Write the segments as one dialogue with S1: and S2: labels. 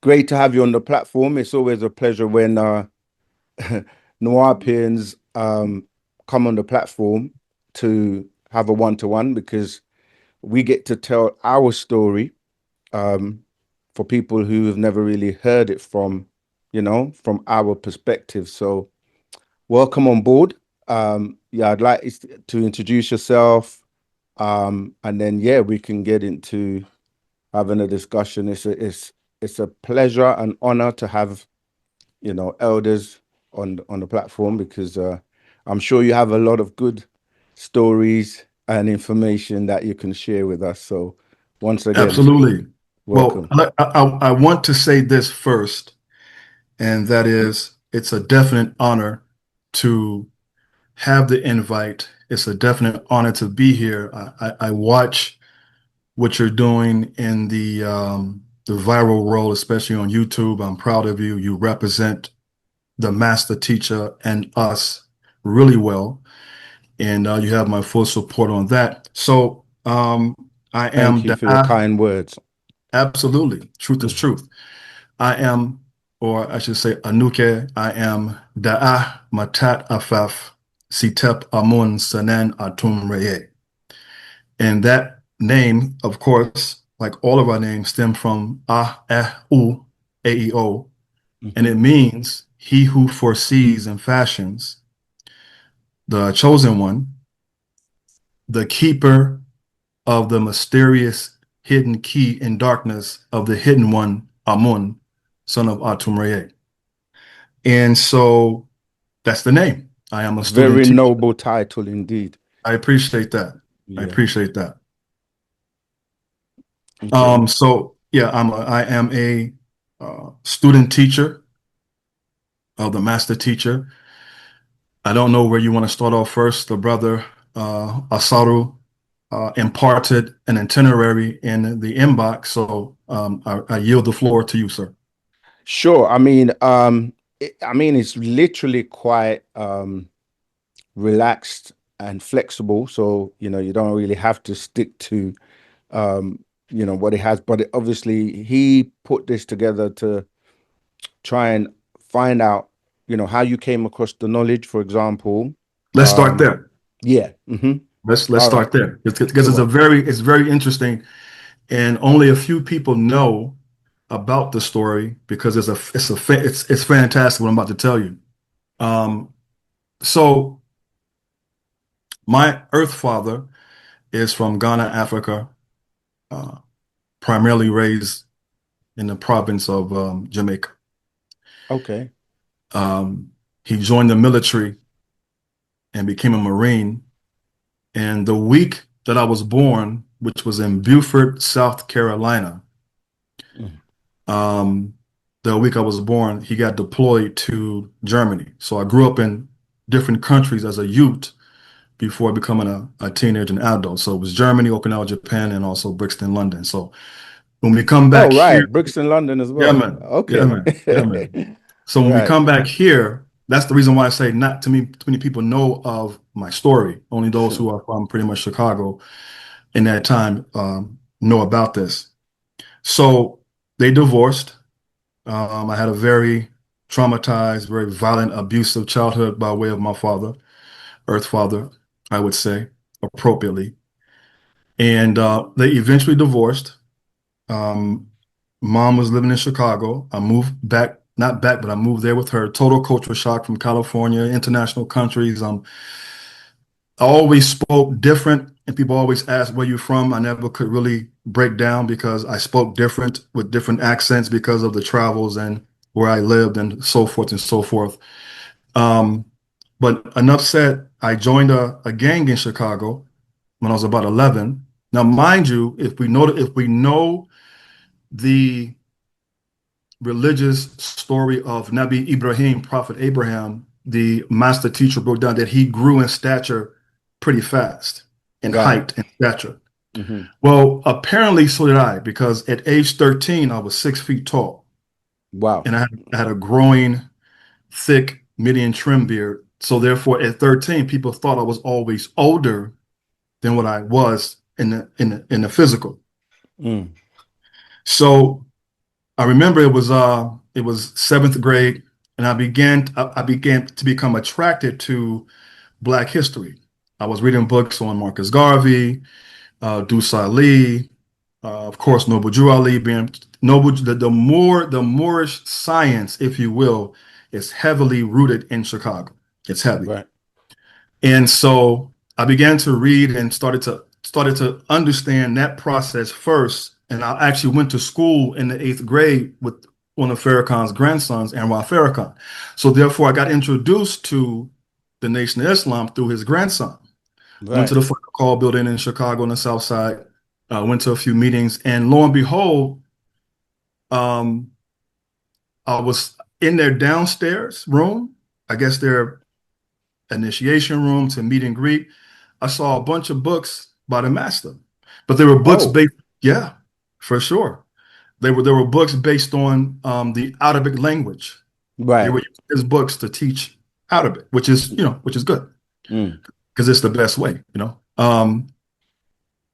S1: great to have you on the platform. It's always a pleasure when Nuapians come on the platform to have a one-to-one because we get to tell our story for people who have never really heard it from, from our perspective. So welcome on board. Yeah, I'd like to introduce yourself, and then yeah, we can get into having a discussion. It's a pleasure and honor to have elders on the platform because I'm sure you have a lot of good stories and information that you can share with us. So once again,
S2: Absolutely. Well,
S1: welcome.
S2: I want to say this first, and that is it's a definite honor to have the invite. It's a definite honor to be here. I watch what you're doing in the viral world, especially on YouTube. I'm proud of you. You represent the master teacher and us really well, and you have my full support on that. So I
S1: Thank
S2: am
S1: you for your
S2: Da'a.
S1: kind words.
S2: Absolutely, truth is truth. I am, or I should say, Anuke. I am Da'a Matat Afaf Sitep Amun Sanan Atum Reye. And that name, of course, like all of our names, stem from Ah, Eh, U, A-E-O, and it
S1: Mhm.
S2: means he who foresees and fashions, the chosen one, the keeper of the mysterious hidden key in darkness of the hidden one, Amun, son of Atumreye. And so that's the name. I am a student
S1: Very
S2: teacher.
S1: noble title indeed.
S2: I appreciate that. I
S1: Yeah.
S2: appreciate that.
S1: Okay.
S2: So yeah, I am a student teacher of the master teacher. I don't know where you want to start off first. The brother Asaru imparted an itinerary in the inbox, so I yield the floor to you, sir.
S1: Sure. It's literally quite relaxed and flexible. So, you don't really have to stick to what he has, but obviously he put this together to try and find out, how you came across the knowledge, for example.
S2: Let's start
S1: Um,
S2: there.
S1: yeah.
S2: Let's
S1: All right.
S2: start there because
S1: Sure.
S2: it's very interesting, and only a few people know about the story because it's fantastic what I'm about to tell you. Um, so my Earth father is from Ghana, Africa, uh, primarily raised in the province of Jamaica.
S1: Okay.
S2: Um, he joined the military and became a Marine. And the week that I was born, which was in Beaufort, South Carolina,
S1: Mm.
S2: um, the week I was born, he got deployed to Germany. So I grew up in different countries as a youth before becoming a teenager and adult. So it was Germany, Okinawa, Japan, and also Brixton, London. So when we come
S1: Oh,
S2: back
S1: right.
S2: here,
S1: Brixton, London as
S2: yeah,
S1: well.
S2: man, yeah,
S1: Okay.
S2: man, yeah, man. So when we
S1: Right.
S2: come back here, that's the reason why I say not too many people know of my story. Only those
S1: Sure.
S2: who are from pretty much Chicago in that time know about this. So they divorced. I had a very traumatized, very violent, abusive childhood by way of my father, Earth Father, I would say, appropriately. And they eventually divorced. Um, Mom was living in Chicago. I moved back, not back, but I moved there with her. Total culture shock from California, international countries. I always spoke different, and people always asked where you're from. I never could really break down because I spoke different with different accents because of the travels and where I lived and so forth and so forth. Um, but enough said, I joined a gang in Chicago when I was about 11. Now, mind you, if we know the religious story of Nabi Ibrahim, Prophet Abraham, the master teacher broke down that he grew in stature pretty fast, in
S1: Right.
S2: height and stature.
S1: Hmm.
S2: Well, apparently so did I, because at age 13, I was 6 feet tall
S1: Wow.
S2: and I had a growing, thick, median trim beard. So therefore, at 13, people thought I was always older than what I was in the physical.
S1: Mm.
S2: So I remember it was seventh grade, and I began to become attracted to Black history. I was reading books on Marcus Garvey, Dusa Lee, of course, Noble Drew Ali being Noble. The Moorish science, if you will, is heavily rooted in Chicago. It's heavy,
S1: Right.
S2: and so I began to read and started to understand that process first. And I actually went to school in the eighth grade with one of Farrakhan's grandsons, Anwar Farrakhan. So therefore, I got introduced to the Nation of Islam through his grandson. Went to
S1: Right.
S2: the Fort Call building in Chicago on the South Side. Went to a few meetings, and lo and behold, um, I was in their downstairs room. I guess their initiation room to meet and greet. I saw a bunch of books by the master, but they were books
S1: Oh,
S2: based. Yeah, for sure. They were books based on the Arabic language. They
S1: right.
S2: were using his books to teach Arabic, which is good
S1: Mm.
S2: because it's the best way.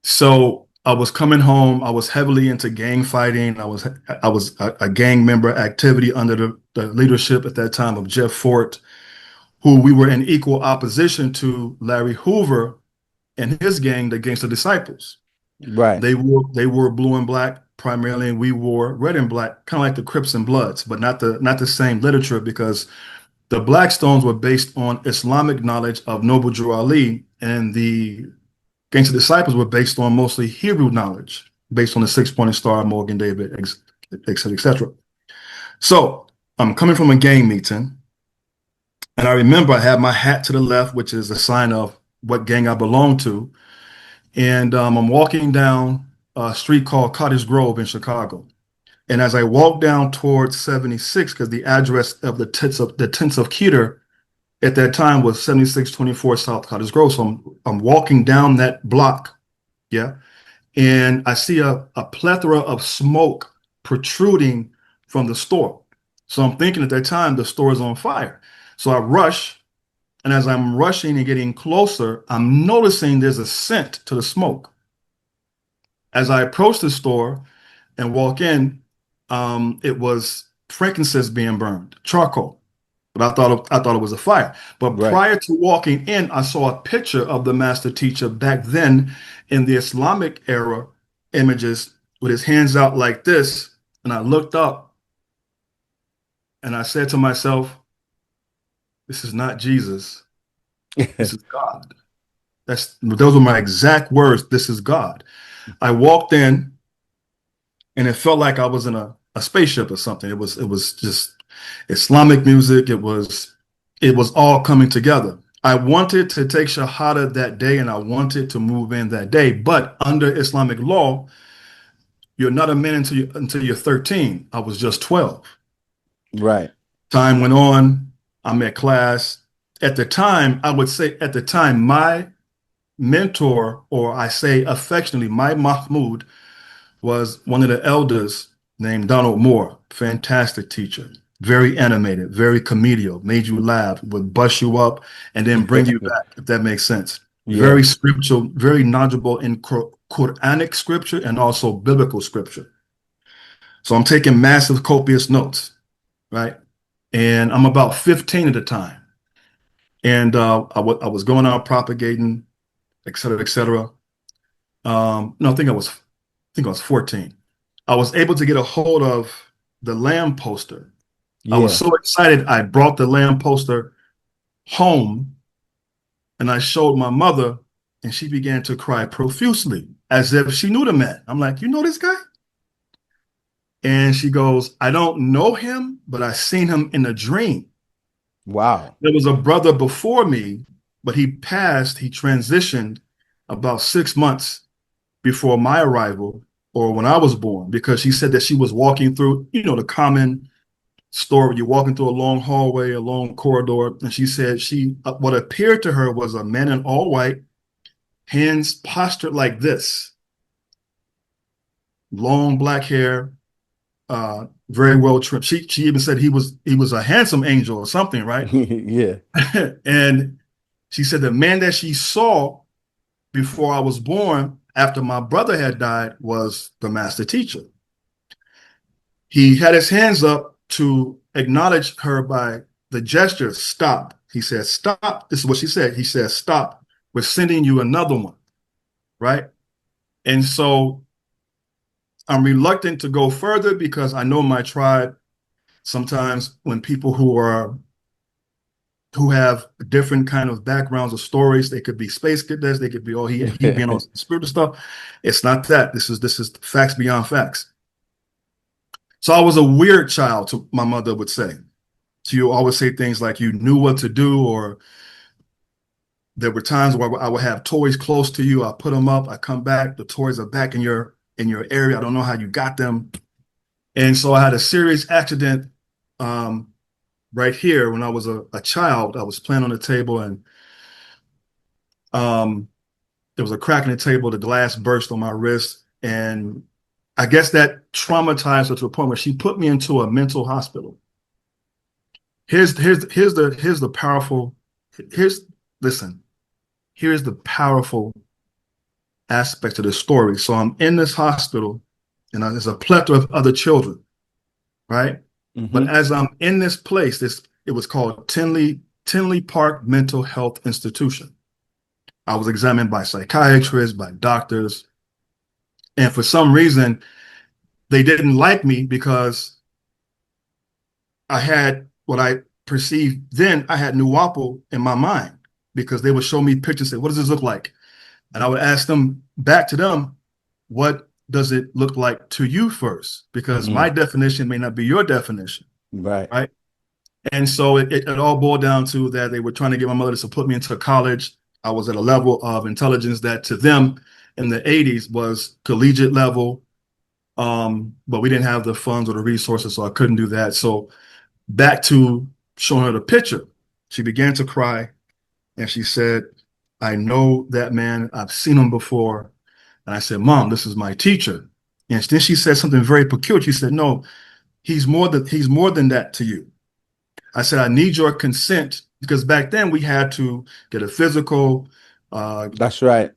S2: So I was coming home. I was heavily into gang fighting. I was a gang member activity under the leadership at that time of Jeff Fort, who we were in equal opposition to Larry Hoover and his gang, the Gangster Disciples.
S1: Right.
S2: They wore blue and black primarily, and we wore red and black, kind of like the Crips and Bloods, but not the same literature because the Blackstones were based on Islamic knowledge of Noble Drew Ali, and the Gangster Disciples were based on mostly Hebrew knowledge, based on the six-pointed star, Morgan David, et cetera, et cetera. So I'm coming from a gang meeting, and I remember I had my hat to the left, which is a sign of what gang I belong to. And I'm walking down a street called Cottage Grove in Chicago. And as I walk down towards 76, because the address of the tents of Keter at that time was 7624 South Cottage Grove. So I'm walking down that block, yeah, and I see a plethora of smoke protruding from the store. So I'm thinking at that time the store is on fire. So I rush, and as I'm rushing and getting closer, I'm noticing there's a scent to the smoke. As I approach the store and walk in, it was frankincense being burned, charcoal. But I thought it was a fire. But
S1: Right.
S2: prior to walking in, I saw a picture of the master teacher back then in the Islamic era images with his hands out like this. And I looked up and I said to myself, this is not Jesus. This is God. Those were my exact words. This is God. I walked in and it felt like I was in a spaceship or something. It was just Islamic music. It was all coming together. I wanted to take Shahada that day and I wanted to move in that day. But under Islamic law, you're not a man until you're 13. I was just 12.
S1: Right.
S2: Time went on. I'm at class. At the time, I would say at the time, my mentor, or I say affectionately, my Mahmoud was one of the elders named Donald Moore. Fantastic teacher. Very animated, very comedial, made you laugh, would bust you up and then bring you back, if that makes sense.
S1: Yeah.
S2: Very scriptural, very knowledgeable in Quranic scripture and also biblical scripture. So I'm taking massive, copious notes, right? And I'm about 15 at the time. And I was going out propagating, et cetera, et cetera. No, I think I was 14. I was able to get a hold of the Lamb poster. I was
S1: Yeah.
S2: so excited. I brought the Lamb poster home and I showed my mother, and she began to cry profusely as if she knew the man. I'm like, you know this guy? And she goes, I don't know him, but I seen him in a dream.
S1: Wow.
S2: There was a brother before me, but he passed, he transitioned about 6 months before my arrival or when I was born, because she said that she was walking through, the common story. You're walking through a long hallway, a long corridor, and she said what appeared to her was a man in all white, hands postured like this, long black hair, very well trimmed. She even said he was a handsome angel or something, right?
S1: Yeah.
S2: And she said the man that she saw before I was born, after my brother had died, was the master teacher. He had his hands up to acknowledge her by the gesture, stop. He said, stop. This is what she said. He said, stop. We're sending you another one, right? And so I'm reluctant to go further because I know my tribe, sometimes when people who have different kind of backgrounds or stories, they could be space cadets, they could be, oh, he being on spiritual stuff. It's not that. This is facts beyond facts. So I was a weird child, to my mother would say. So you always say things like you knew what to do, or there were times where I would have toys close to you. I put them up, I come back, the toys are back in your area. I don't know how you got them. And so I had a serious accident right here when I was a child. I was playing on the table, and there was a crack in the table. The glass burst on my wrist, and I guess that traumatized her to a point where she put me into a mental hospital. Here's the powerful. Listen. Here's the powerful aspect of the story. So I'm in this hospital, and there's a plethora of other children, right? But as I'm in this place, it was called Tinley Park Mental Health Institution. I was examined by psychiatrists, by doctors, and for some reason, they didn't like me because I had what I perceived then. I had Nuwapu in my mind because they would show me pictures and say, "What does this look like?" And I would ask them back to them, "What does it look like to you first?" Because my definition may not be your definition,
S1: Right.
S2: right? And so it all boiled down to that they were trying to get my mother to put me into college. I was at a level of intelligence that to them in the 80s was collegiate level, but we didn't have the funds or the resources, so I couldn't do that. So back to showing her the picture, she began to cry, and she said, "I know that man. I've seen him before." And I said, "Mom, this is my teacher." And then she said something very peculiar. She said, "No, he's more than that to you." I said, "I need your consent," because back then we had to get a physical. Uh,
S1: That's right.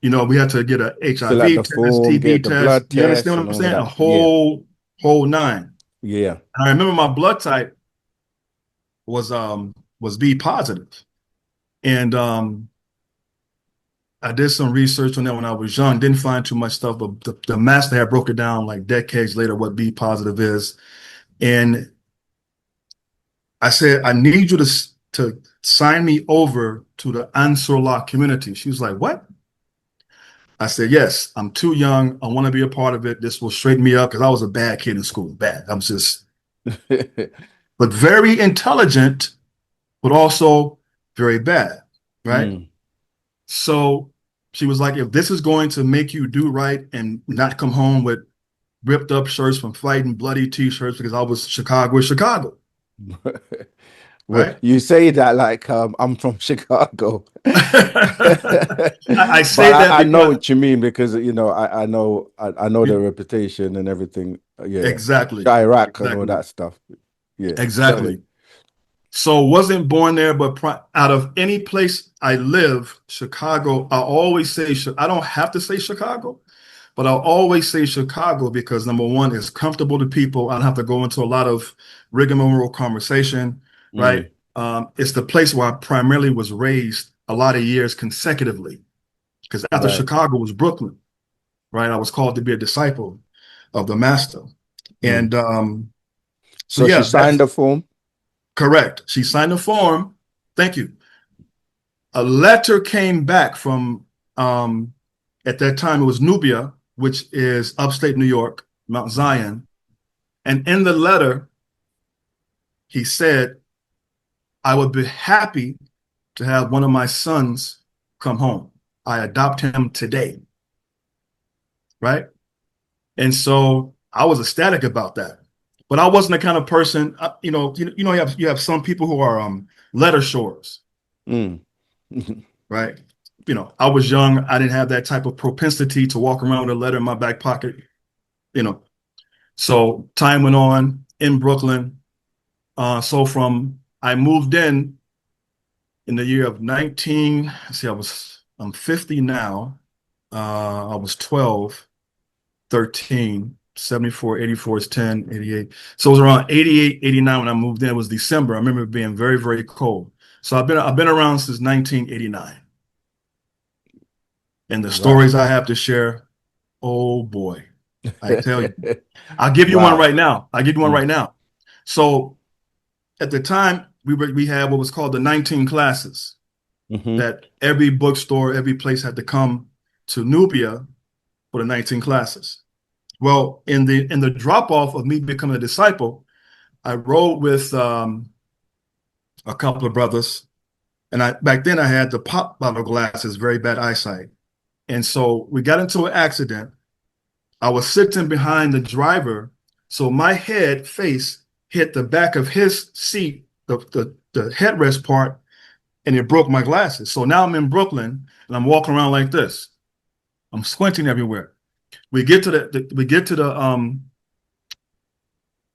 S2: we had to get a
S1: Fill out
S2: HIV
S1: the
S2: test,
S1: form,
S2: TB
S1: get the
S2: test.
S1: blood
S2: You
S1: test
S2: understand what
S1: and
S2: I'm
S1: all of
S2: saying? A
S1: that. Yeah.
S2: whole nine.
S1: Yeah.
S2: And I remember my blood type was B positive, and I did some research on that when I was young. Didn't find too much stuff, but the master had broke it down like decades later what B positive is. And I said, "I need you to sign me over to the Ansarullah community." She was like, "What?" I said, "Yes, I'm too young. I want to be a part of it. This will straighten me up," because I was a bad kid in school. Bad. I'm just, but very intelligent, but also very bad. Right.
S1: Mm.
S2: So she was like, "If this is going to make you do right and not come home with ripped up shirts from fighting, bloody t-shirts," because I was Chicago is Chicago.
S1: Well,
S2: Right.
S1: you say that like I'm from Chicago.
S2: I
S1: But
S2: say that
S1: I know
S2: because
S1: what you mean because I know the reputation and everything. Yeah.
S2: exactly,
S1: Chirac and all
S2: exactly,
S1: that stuff. Yeah. Go ahead.
S2: exactly. So wasn't born there, but out of any place I live, Chicago, I always say, I don't have to say Chicago, but I'll always say Chicago because number one, it's comfortable to people. I don't have to go into a lot of rigmarole conversation,
S1: Mm.
S2: right? It's the place where I primarily was raised a lot of years consecutively because after
S1: Right.
S2: Chicago was Brooklyn, right? I was called to be a disciple of the master.
S1: Mm.
S2: And so,
S1: So she
S2: yeah,
S1: signed
S2: that's
S1: the form.
S2: correct. She signed a form. Thank you. A letter came back from, at that time, it was Nubia, which is upstate New York, Mount Zion. And in the letter, he said, "I would be happy to have one of my sons come home. I adopt him today." Right. And so I was ecstatic about that. But I wasn't the kind of person, you have some people who are letter shorts,
S1: Mm.
S2: right? I was young. I didn't have that type of propensity to walk around with a letter in my back pocket, you know. So time went on in Brooklyn. So I moved in the year of 19, let's see, I'm 50 now. I was 12, 13. 74, 84 is 10, 88. So it was around 88, 89 when I moved in. It was December. I remember it being very, very cold. So I've been around since 1989. And the
S1: Right.
S2: stories I have to share, oh boy, I tell you. I'll give you one
S1: Wow.
S2: right now. I'll give you one
S1: Mm.
S2: right now. So at the time, we had what was called the 19 classes
S1: Hmm.
S2: that every bookstore, every place had to come to Nubia for the 19 classes. Well, in the drop off of me becoming a disciple, I rode with a couple of brothers, and I back then I had the pop bottle glasses, very bad eyesight, and so we got into an accident. I was sitting behind the driver, so my head face hit the back of his seat, the headrest part, and it broke my glasses. So now I'm in Brooklyn and I'm walking around like this. I'm squinting everywhere. We get to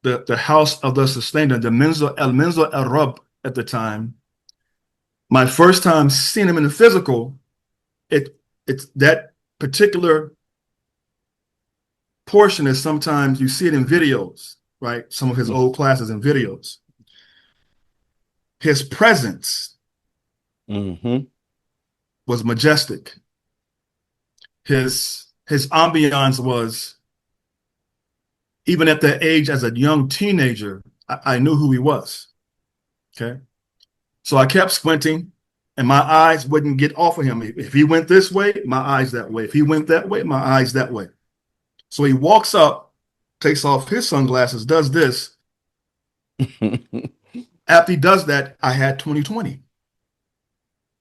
S2: the house of the sustainer, the Menzo El Rab at the time. My first time seeing him in the physical, it's that particular portion is sometimes you see it in videos, right? Some of his old classes and videos. His presence
S1: Hmm.
S2: was majestic. His ambiance was, even at that age as a young teenager, I knew who he was. Okay. So I kept squinting and my eyes wouldn't get off of him. If he went this way, my eyes that way. If he went that way, my eyes that way. So he walks up, takes off his sunglasses, does this. After he does that, I had 20/20.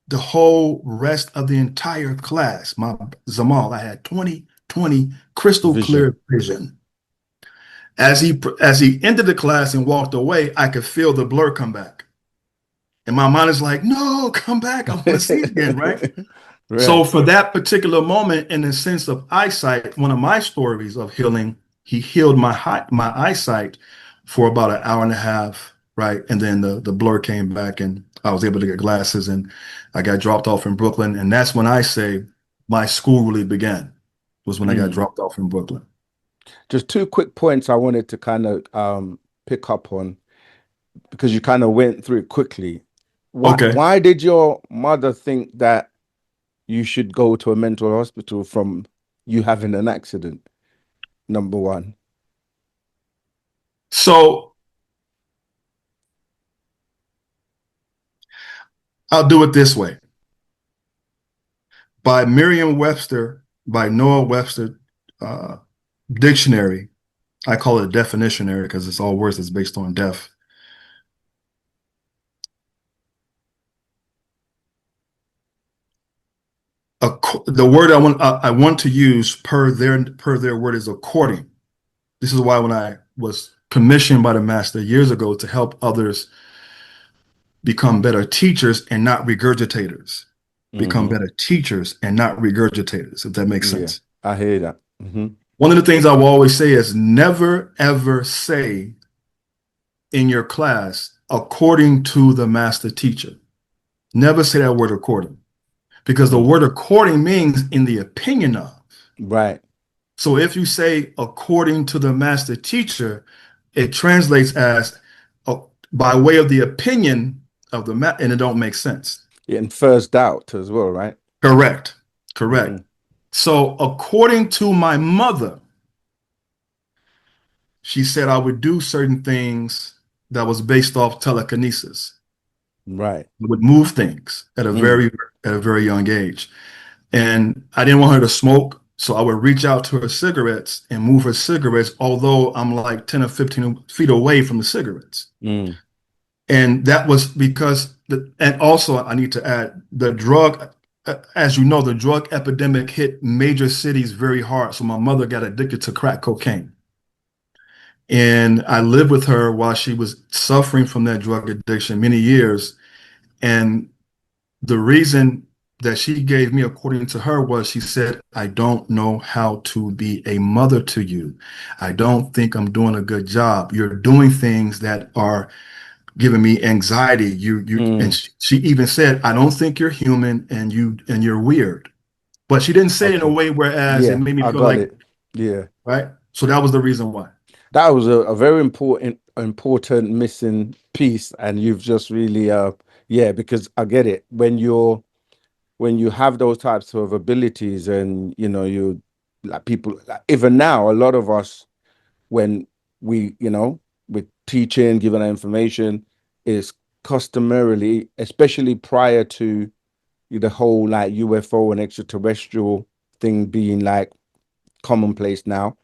S2: The whole rest of the entire class, my Zamal, I had 20/20 crystal
S1: Vision.
S2: clear vision. As he entered the class and walked away, I could feel the blur come back. And my mind is like, no, come back. I want to see it again, right? So
S1: Right.
S2: for that particular moment, in the sense of eyesight, one of my stories of healing, he healed my eyesight for about an hour and a half, right? And then the blur came back and I was able to get glasses and I got dropped off in Brooklyn. And that's when I say my school really began, was when I got
S1: Mm.
S2: dropped off in Brooklyn.
S1: Just two quick points I wanted to kind of pick up on because you kind of went through it quickly. Why
S2: Okay.
S1: why did your mother think that you should go to a mental hospital from you having an accident? Number one.
S2: So I'll do it this way. By Merriam-Webster, by Noah Webster uh, dictionary, I call it a definitionary because it's all words that's based on deaf. The word I want to use per their word is according. This is why when I was commissioned by the master years ago to help others become better teachers and not regurgitators, become
S1: Hmm.
S2: better teachers and not regurgitators, if that makes
S1: Yeah,
S2: sense.
S1: I hear that.
S2: One of the things I will always say is never ever say in your class according to the master teacher. Never say that word according, because the
S1: Mm.
S2: word according means in the opinion of.
S1: Right.
S2: So if you say according to the master teacher, it translates as uh, by way of the opinion of the and it don't make sense.
S1: It infers doubt as well, right?
S2: Correct. Correct.
S1: Hmm.
S2: So according to my mother, she said I would do certain things that was based off telekinesis.
S1: Right.
S2: I would move things
S1: Mm.
S2: at a very young age. And I didn't want her to smoke, so I would reach out to her cigarettes and move her cigarettes, although I'm like 10 or 15 feet away from the cigarettes.
S1: Mm.
S2: And that was because, and also I need to add, the drug, as you know, the drug epidemic hit major cities very hard. So my mother got addicted to crack cocaine. And I lived with her while she was suffering from that drug addiction many years. And the reason that she gave me, according to her, was she said, I don't know how to be a mother to you. I don't think I'm doing a good job. You're doing things that are giving me anxiety. And
S1: Mm.
S2: she even said, I don't think you're human and you're weird. But she didn't say it in a
S1: Okay.
S2: way whereas it
S1: Yeah,
S2: made me
S1: I
S2: feel
S1: got
S2: like,
S1: it. Yeah.
S2: right? So that was the reason why.
S1: That was a very important missing piece, and you've just really yeah, because I get it. When you have those types of abilities, and you like people, like, even now a lot of us, when we with teaching, giving our information, is customarily, especially prior to the whole like UFO and extraterrestrial thing being like commonplace now.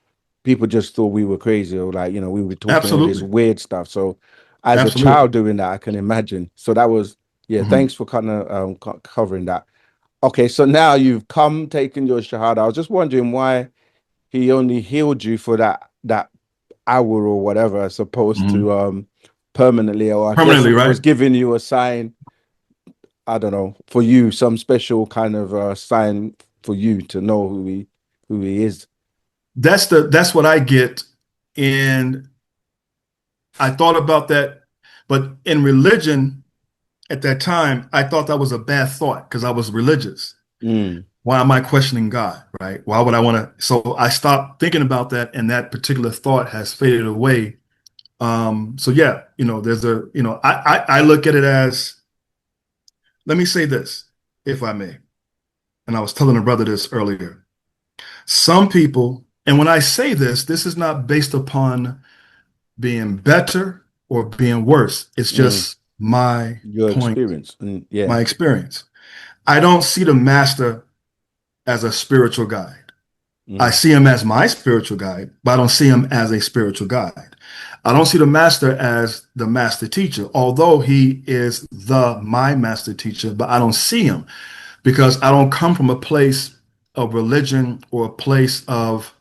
S1: People just thought we were crazy, or like we were talking all this
S2: Absolutely.
S1: weird stuff. So as a
S2: Absolutely.
S1: child doing that, I can imagine. So that was, yeah,
S2: Mhm.
S1: thanks for kind of covering that. Okay, so now you've come taking your shahada. I was just wondering why he only healed you for that hour or whatever, as opposed
S2: Mhm.
S1: to permanently, or I guess
S2: Permanently,
S1: it was
S2: right?
S1: giving you a sign. I don't know, for you, some special kind of sign for you to know who he is.
S2: That's what I get. And I thought about that, but in religion at that time, I thought that was a bad thought because I was religious.
S1: Mm,
S2: Why am I questioning God, right? Why would I want to? So I stopped thinking about that, and that particular thought has faded away. So yeah, there's I look at it as, let me say this, if I may, and I was telling a brother this earlier. Some people, and when I say this, this is not based upon being better or being worse. It's
S1: mm.
S2: just my
S1: Your
S2: point,
S1: experience. Mm, yeah.
S2: my experience. I don't see the master as a spiritual guide. I
S1: Mm,
S2: see him as my spiritual guide, but I don't see him as a spiritual guide. I don't see the master as the master teacher, although he is the my master teacher, but I don't see him because I don't come from a place of religion or a place of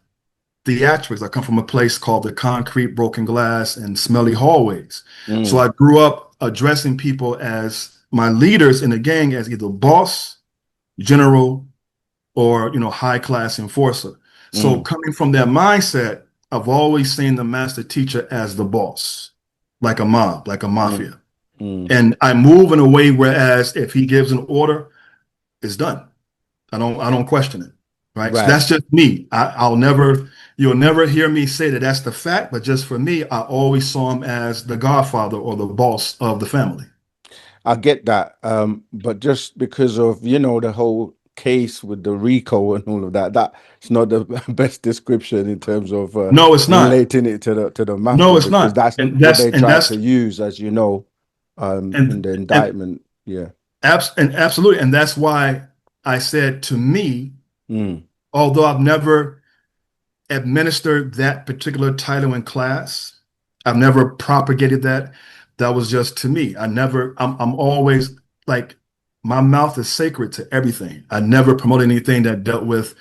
S2: theatrics. I come from a place called the concrete, broken glass, and smelly hallways. So
S1: mm,
S2: I grew up addressing people as my leaders in the gang as either boss, general, or high class enforcer. So
S1: mm,
S2: coming from that mindset, I've always seen the master teacher as the boss, like a mob, like a
S1: mm,
S2: mafia.
S1: mm.
S2: And I move in a way whereas if he gives an order, it's done. I don't question it. Right. So
S1: Right.
S2: that's just me. You'll never hear me say that that's the fact, but just for me, I always saw him as the godfather or the boss of the family.
S1: I get that. But just because of, the whole case with the RICO and all of that, that's not the best description in terms of
S2: No, it's not.
S1: relating it to the
S2: No,
S1: mafia,
S2: it's
S1: because
S2: not.
S1: that's
S2: And
S1: what
S2: that's
S1: they
S2: and
S1: tried
S2: that's
S1: to use, as in
S2: and
S1: the
S2: and
S1: indictment. Yeah.
S2: absolutely. And that's why I said, to me,
S1: Mm,
S2: although I've never administered that particular title in class, I've never propagated that. That was just to me. I'm always like, my mouth is sacred to everything. I never promote anything that dealt with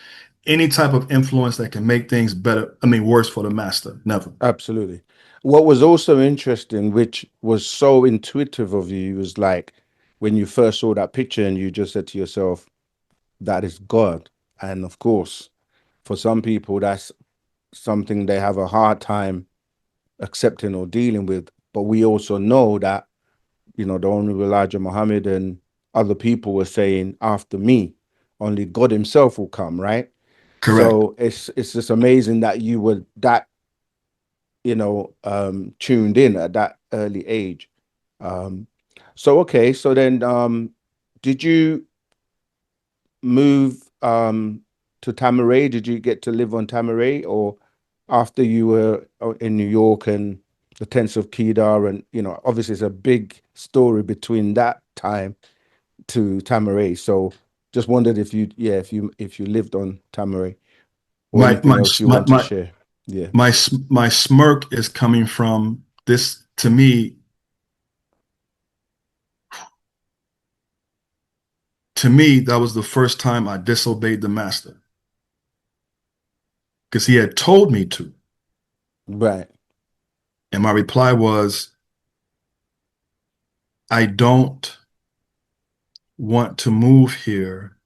S2: any type of influence that can make things better. I mean, worse for the master. Never.
S1: absolutely. What was also interesting, which was so intuitive of you, was like when you first saw that picture and you just said to yourself, that is God. And of course, for some people, that's something they have a hard time accepting or dealing with. But we also know that, the Honorable Elijah Muhammad and other people were saying, after me, only God himself will come, right?
S2: Correct.
S1: So it's just amazing that you were that, tuned in at that early age. Um, so okay, so then did you move to Tamaray? Did you get to live on Tamaray, or after you were in New York and the tents of Kedar, and obviously it's a big story between that time to Tamaray. So just wondered if you, yeah, if you lived on Tamaray, or
S2: My
S1: anything
S2: my
S1: else you
S2: my
S1: want to
S2: my
S1: share. Yeah.
S2: my smirk is coming from this. To me, that was the first time I disobeyed the master because he had told me to.
S1: Right.
S2: And my reply was, I don't want to move here.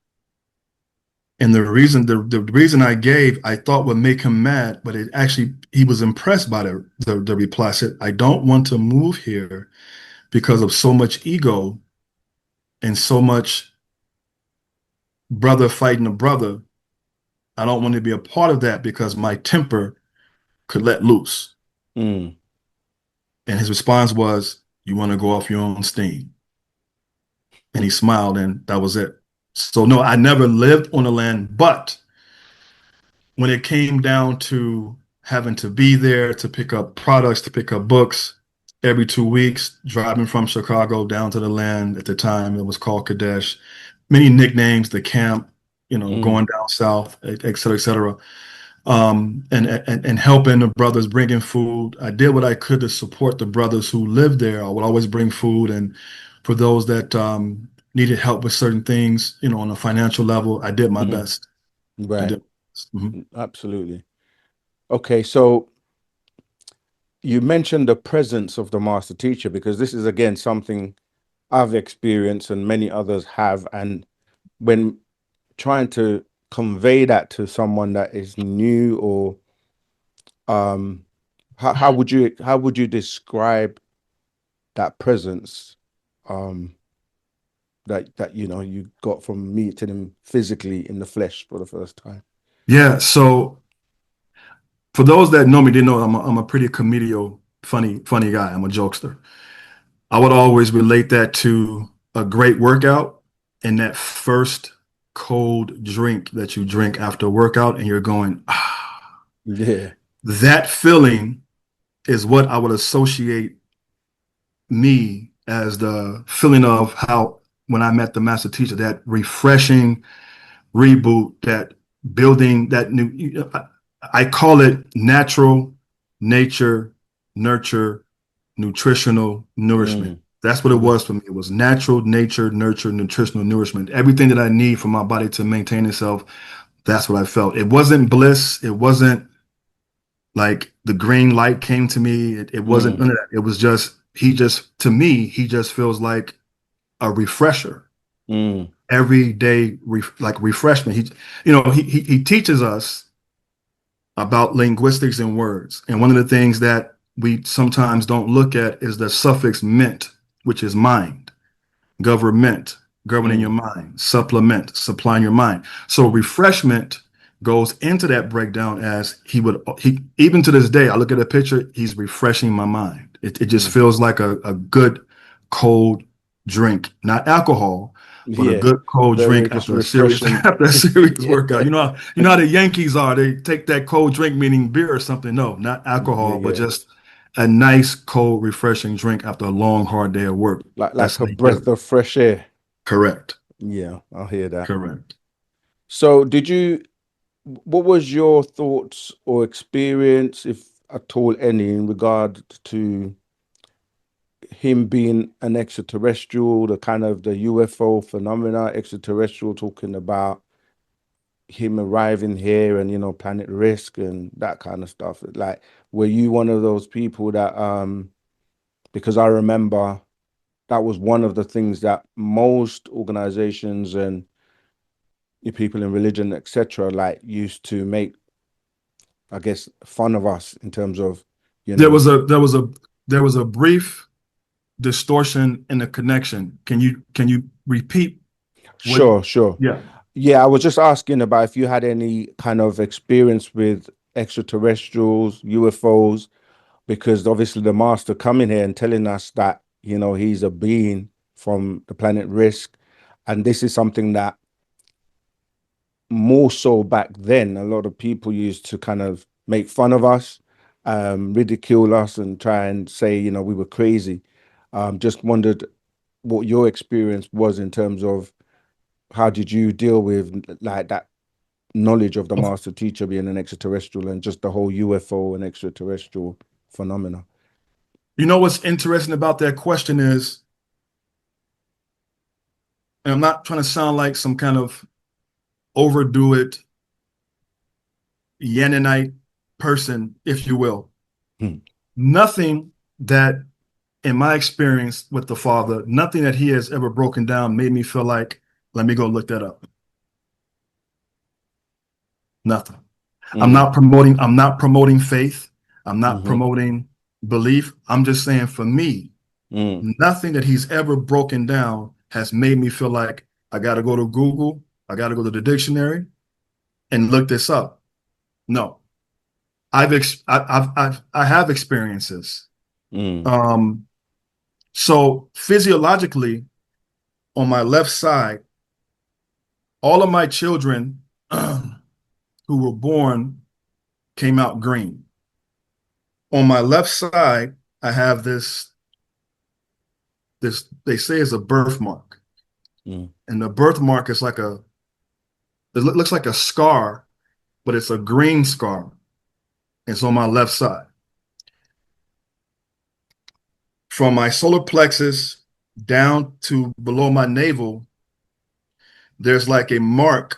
S2: And the reason I gave, I thought would make him mad, but it actually, he was impressed by the reply. I said, I don't want to move here because of so much ego and so much brother fighting a brother. I don't want to be a part of that because my temper could let loose.
S1: Mm.
S2: And his response was, "You want to go off your own steam." And he smiled, and that was it. So no, I never lived on the land, but when it came down to having to be there to pick up products, to pick up books every 2 weeks, driving from Chicago down to the land at the time, it was called Kadesh, many nicknames, the camp,
S1: Mm.
S2: going down south, et cetera, et cetera. And helping the brothers, bringing food. I did what I could to support the brothers who lived there. I would always bring food, and for those that needed help with certain things, on a financial level, I did my
S1: Hmm.
S2: best. I
S1: Right.
S2: did. Mhm.
S1: Absolutely. Okay, so you mentioned the presence of the master teacher because this is again something I've experienced and many others have. And when trying to convey that to someone that is new or um how would you describe that presence um that you got from meeting him physically in the flesh for the first time?
S2: Yeah. So for those that know me, they know I'm a pretty comedial, funny guy. I'm a jokester. I would always relate that to a great workout and that first cold drink that you drink after a workout and you're going, ah.
S1: Yeah.
S2: That feeling is what I would associate me as the feeling of how when I met the master teacher, that refreshing reboot, that building that new, I call it natural nature, nurture, nutritional nourishment.
S1: Mm.
S2: That's what it
S1: Mm.
S2: was for me. It was natural nature, nurture, nutritional nourishment. Everything that I need for my body to maintain itself, that's what I felt. It wasn't bliss. It wasn't like the green light came to me. It wasn't
S1: Mm.
S2: none of that. It was just, to me, he just feels like a refresher.
S1: Mm.
S2: Every day, like refreshment. He teaches us about linguistics and words. And one of the things that we sometimes don't look at is the suffix ment, which is mind, government, governing your
S1: Mm.
S2: mind, supplement, supplying your mind. So refreshment goes into that breakdown as he even to this day, I look at a picture, he's refreshing my mind. It just
S1: Mm.
S2: feels like a good cold drink, not alcohol, but a
S1: Yeah,
S2: good cold
S1: very
S2: drink
S1: just
S2: after a serious
S1: refreshing.
S2: after a serious
S1: Yeah.
S2: workout. You know how the Yankees are. They take that cold drink, meaning beer or something. No, not
S1: Yeah,
S2: alcohol, but
S1: yeah.
S2: just a nice, cold, refreshing drink after a long, hard day of work. That's
S1: Like
S2: how
S1: a
S2: you do
S1: breath
S2: it.
S1: of fresh air.
S2: Correct.
S1: Yeah, I'll hear that.
S2: Correct.
S1: So what was your thoughts or experience, if at all any, in regard to him being an extraterrestrial, the kind of the UFO phenomena, extraterrestrial, talking about him arriving here and planet risk and that kind of stuff? Like, were you one of those people that because I remember that was one of the things that most organizations and people in religion, etc., like used to make, I guess, fun of us in terms of, you
S2: There
S1: know.
S2: was a there was a there was a brief distortion in the connection. Can you repeat what?
S1: Sure, sure.
S2: Yeah.
S1: Yeah, I was just asking about if you had any kind of experience with extraterrestrials, UFOs, because obviously the master coming here and telling us that, he's a being from the planet Risk. And this is something that more so back then, a lot of people used to kind of make fun of us, ridicule us, and try and say, we were crazy. Just wondered what your experience was in terms of how did you deal with like that knowledge of the master teacher being an extraterrestrial and just the whole UFO and extraterrestrial phenomena.
S2: You know what's interesting about that question is, and I'm not trying to sound like some kind of overdo it Yannanite person, if you will.
S1: Hmm.
S2: Nothing that, in my experience with the Father, nothing that he has ever broken down made me feel like, let me go look that up. Nothing.
S1: Mm.
S2: I'm not promoting faith. I'm not
S1: Hmm.
S2: promoting belief. I'm just saying for me,
S1: Mm.
S2: nothing that he's ever broken down has made me feel like I got to go to Google, I got to go to the dictionary and look this up. No. I have experiences.
S1: Mm.
S2: Um, so physiologically, on my left side, all of my children who were born came out green. On my left side, I have this they say is a birthmark,
S1: Mm.
S2: and the birthmark is like it looks like a scar, but it's a green scar. It's on my left side. From my solar plexus down to below my navel, there's like a mark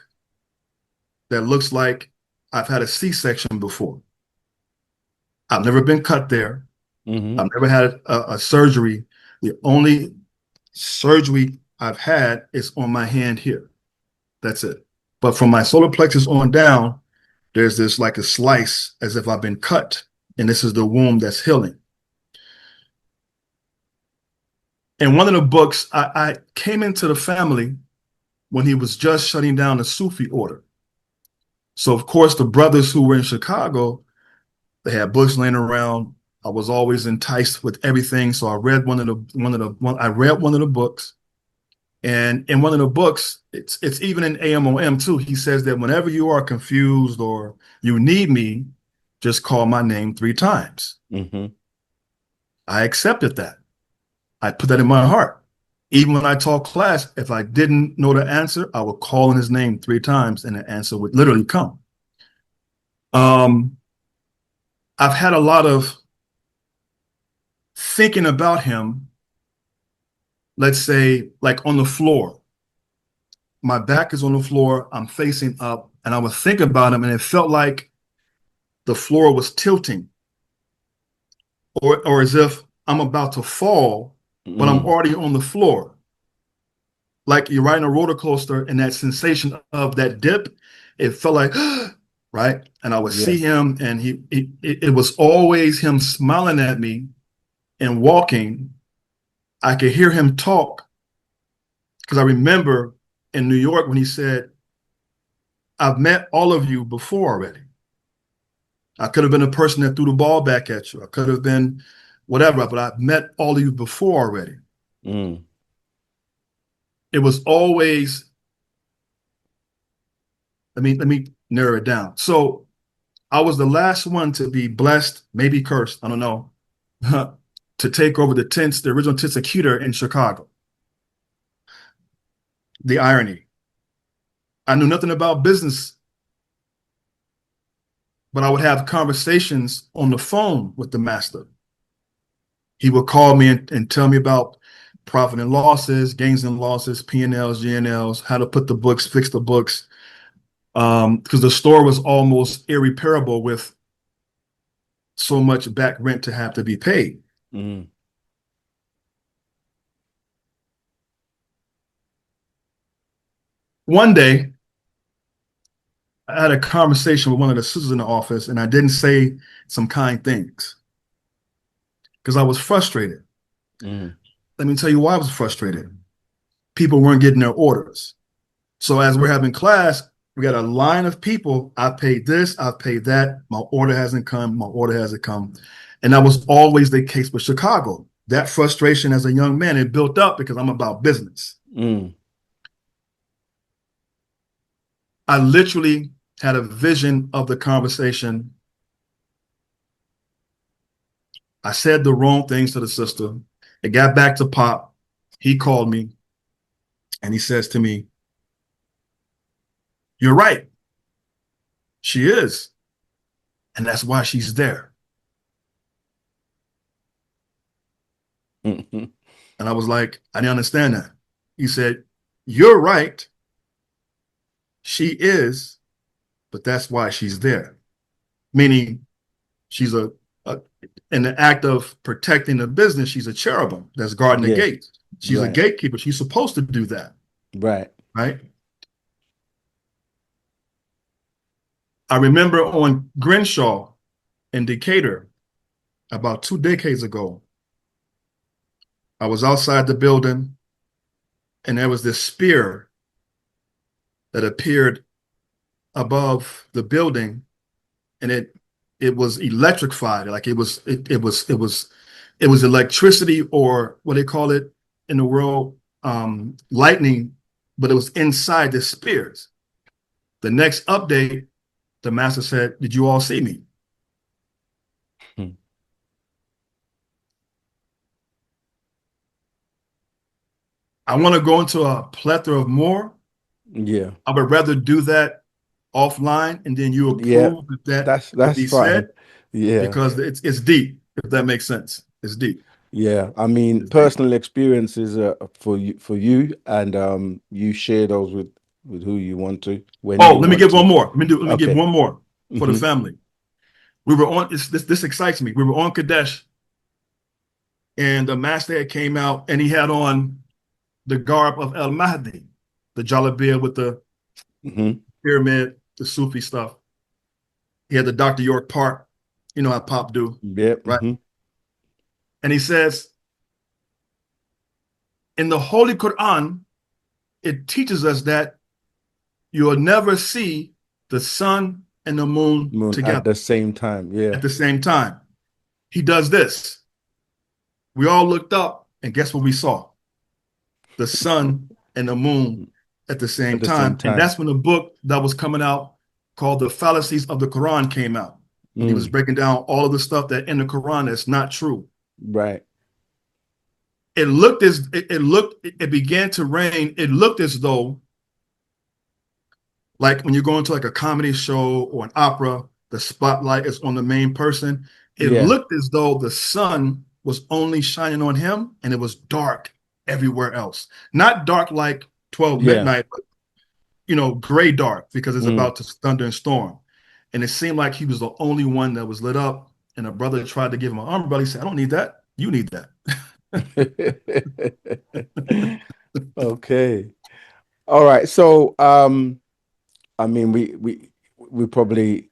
S2: that looks like I've had a C-section before. I've never been cut there.
S1: Mm-hmm.
S2: I've never had a surgery. The only surgery I've had is on my hand here. That's it. But from my solar plexus on down, there's this like a slice as if I've been cut, and this is the wound that's healing. In one of the books, I came into the family when he was just shutting down the Sufi order. So, of course, the brothers who were in Chicago, they had books laying around. I was always enticed with everything. So I read I read one of the books. And in one of the books, it's even in AMOM too. He says that whenever you are confused or you need me, just call my name 3 times.
S1: Mm-hmm.
S2: I accepted that. I put that in my heart. Even when I taught class, if I didn't know the answer, I would call in his name 3 times and the answer would literally come. Um, I've had a lot of thinking about him, let's say, like on the floor. My back is on the floor, I'm facing up, and I would think about him, and it felt like the floor was tilting, or as if I'm about to fall, but I'm
S1: Mm.
S2: already on the floor. Like you're riding a roller coaster, and that sensation of that dip, it felt like, right? And I would
S1: Yeah.
S2: see him, and it was always him smiling at me and walking. I could hear him talk because I remember in New York when he said, I've met all of you before already. I could have been a person that threw the ball back at you. I could have been whatever, but I've met all of you before already.
S1: Mm.
S2: It was always, let me narrow it down. So I was the last one to be blessed, maybe cursed, I don't know, to take over the original Tents of Cuter in Chicago. The irony. I knew nothing about business, but I would have conversations on the phone with the master. He would call me and tell me about profit and losses, gains and losses, P&Ls, GNLs, how to put the books, fix the books. Because the store was almost irreparable with so much back rent to have to be paid.
S1: Mm.
S2: One day, I had a conversation with one of the sisters in the office, and I didn't say some kind things because I was frustrated.
S1: Mm.
S2: Let me tell you why I was frustrated. People weren't getting their orders. So as we're having class, we got a line of people. I paid this, I paid that. My order hasn't come. My order hasn't come. And that was always the case with Chicago. That frustration as a young man, it built up because I'm about business.
S1: Mm.
S2: I literally had a vision of the conversation. I said the wrong things to the sister. It got back to Pop. He called me and he says to me, "You're right. She is. And that's why she's there."
S1: Mm.
S2: And I was like, I didn't understand that. He said, "You're right. She is, but that's why she's there." Meaning she's a in the act of protecting the business, she's a cherubim that's guarding the
S1: Yeah.
S2: gate. She's a
S1: Right.
S2: gatekeeper. She's supposed to do that,
S1: Right.
S2: right? I remember on Grinshaw in Decatur about 2 decades ago, I was outside the building and there was this spear that appeared above the building and it was electrified. Like it was electricity, or what they call it in the world, lightning, but it was inside the spears. The next update, the master said, "Did you all see me?"
S1: Hmm.
S2: I want to go into a plethora of more.
S1: Yeah.
S2: I would rather do that offline, and then you
S1: Yeah.
S2: approve if that could
S1: That's
S2: be said,
S1: fine. Yeah.
S2: because it's deep, if that makes sense. It's deep.
S1: Yeah. I mean,
S2: It's deep.
S1: personal experiences for you, and you share those with who you want to when
S2: Oh,
S1: you
S2: let me
S1: want
S2: give one
S1: to.
S2: more. Let me give
S1: Okay.
S2: one more for the
S1: Hmm.
S2: family. We were on this excites me. We were on Kadesh, and the master had came out, and he had on the garb of El Mahdi, the Jalabia with the
S1: Hmm.
S2: pyramid, the Sufi stuff. He had the Dr. York part, you know how Pop do,
S1: Yeah.
S2: right?
S1: Hmm.
S2: And he says, in the Holy Quran, it teaches us that you'll never see the sun and the moon
S1: Moon at
S2: together
S1: the same time. Yeah.
S2: at the same time. He does this. We all looked up, and guess what we saw? The sun and the moon at the
S1: At
S2: same
S1: the same
S2: time. And
S1: time.
S2: that's when the book that was coming out called The Fallacies of the Quran came out. And he was
S1: Mm.
S2: breaking down all of the stuff that in the Quran that's not true.
S1: Right.
S2: It began to rain. It looked as though, like when you go into like a comedy show or an opera, the spotlight is on the main person. It
S1: Yeah.
S2: looked as though the sun was only shining on him, and it was dark everywhere else. Not dark like 12
S1: Yeah.
S2: midnight, but gray dark, because it's
S1: Mm.
S2: about to thunder and storm. And it seemed like he was the only one that was lit up. And a brother tried to give him an umbrella. He said, "I don't need that. You need that."
S1: Okay. All right. So, I mean, we probably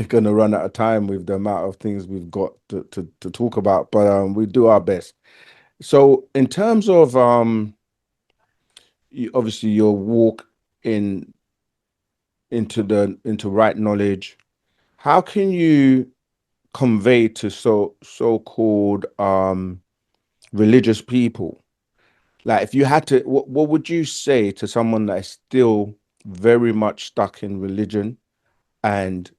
S1: gonna run out of time with the amount of things we've got to talk about, but we do our best. So, in terms of obviously your walk in into right knowledge, how can you convey to so-called religious people, like if you had to, what would you say to someone that is still very much stuck in religion, and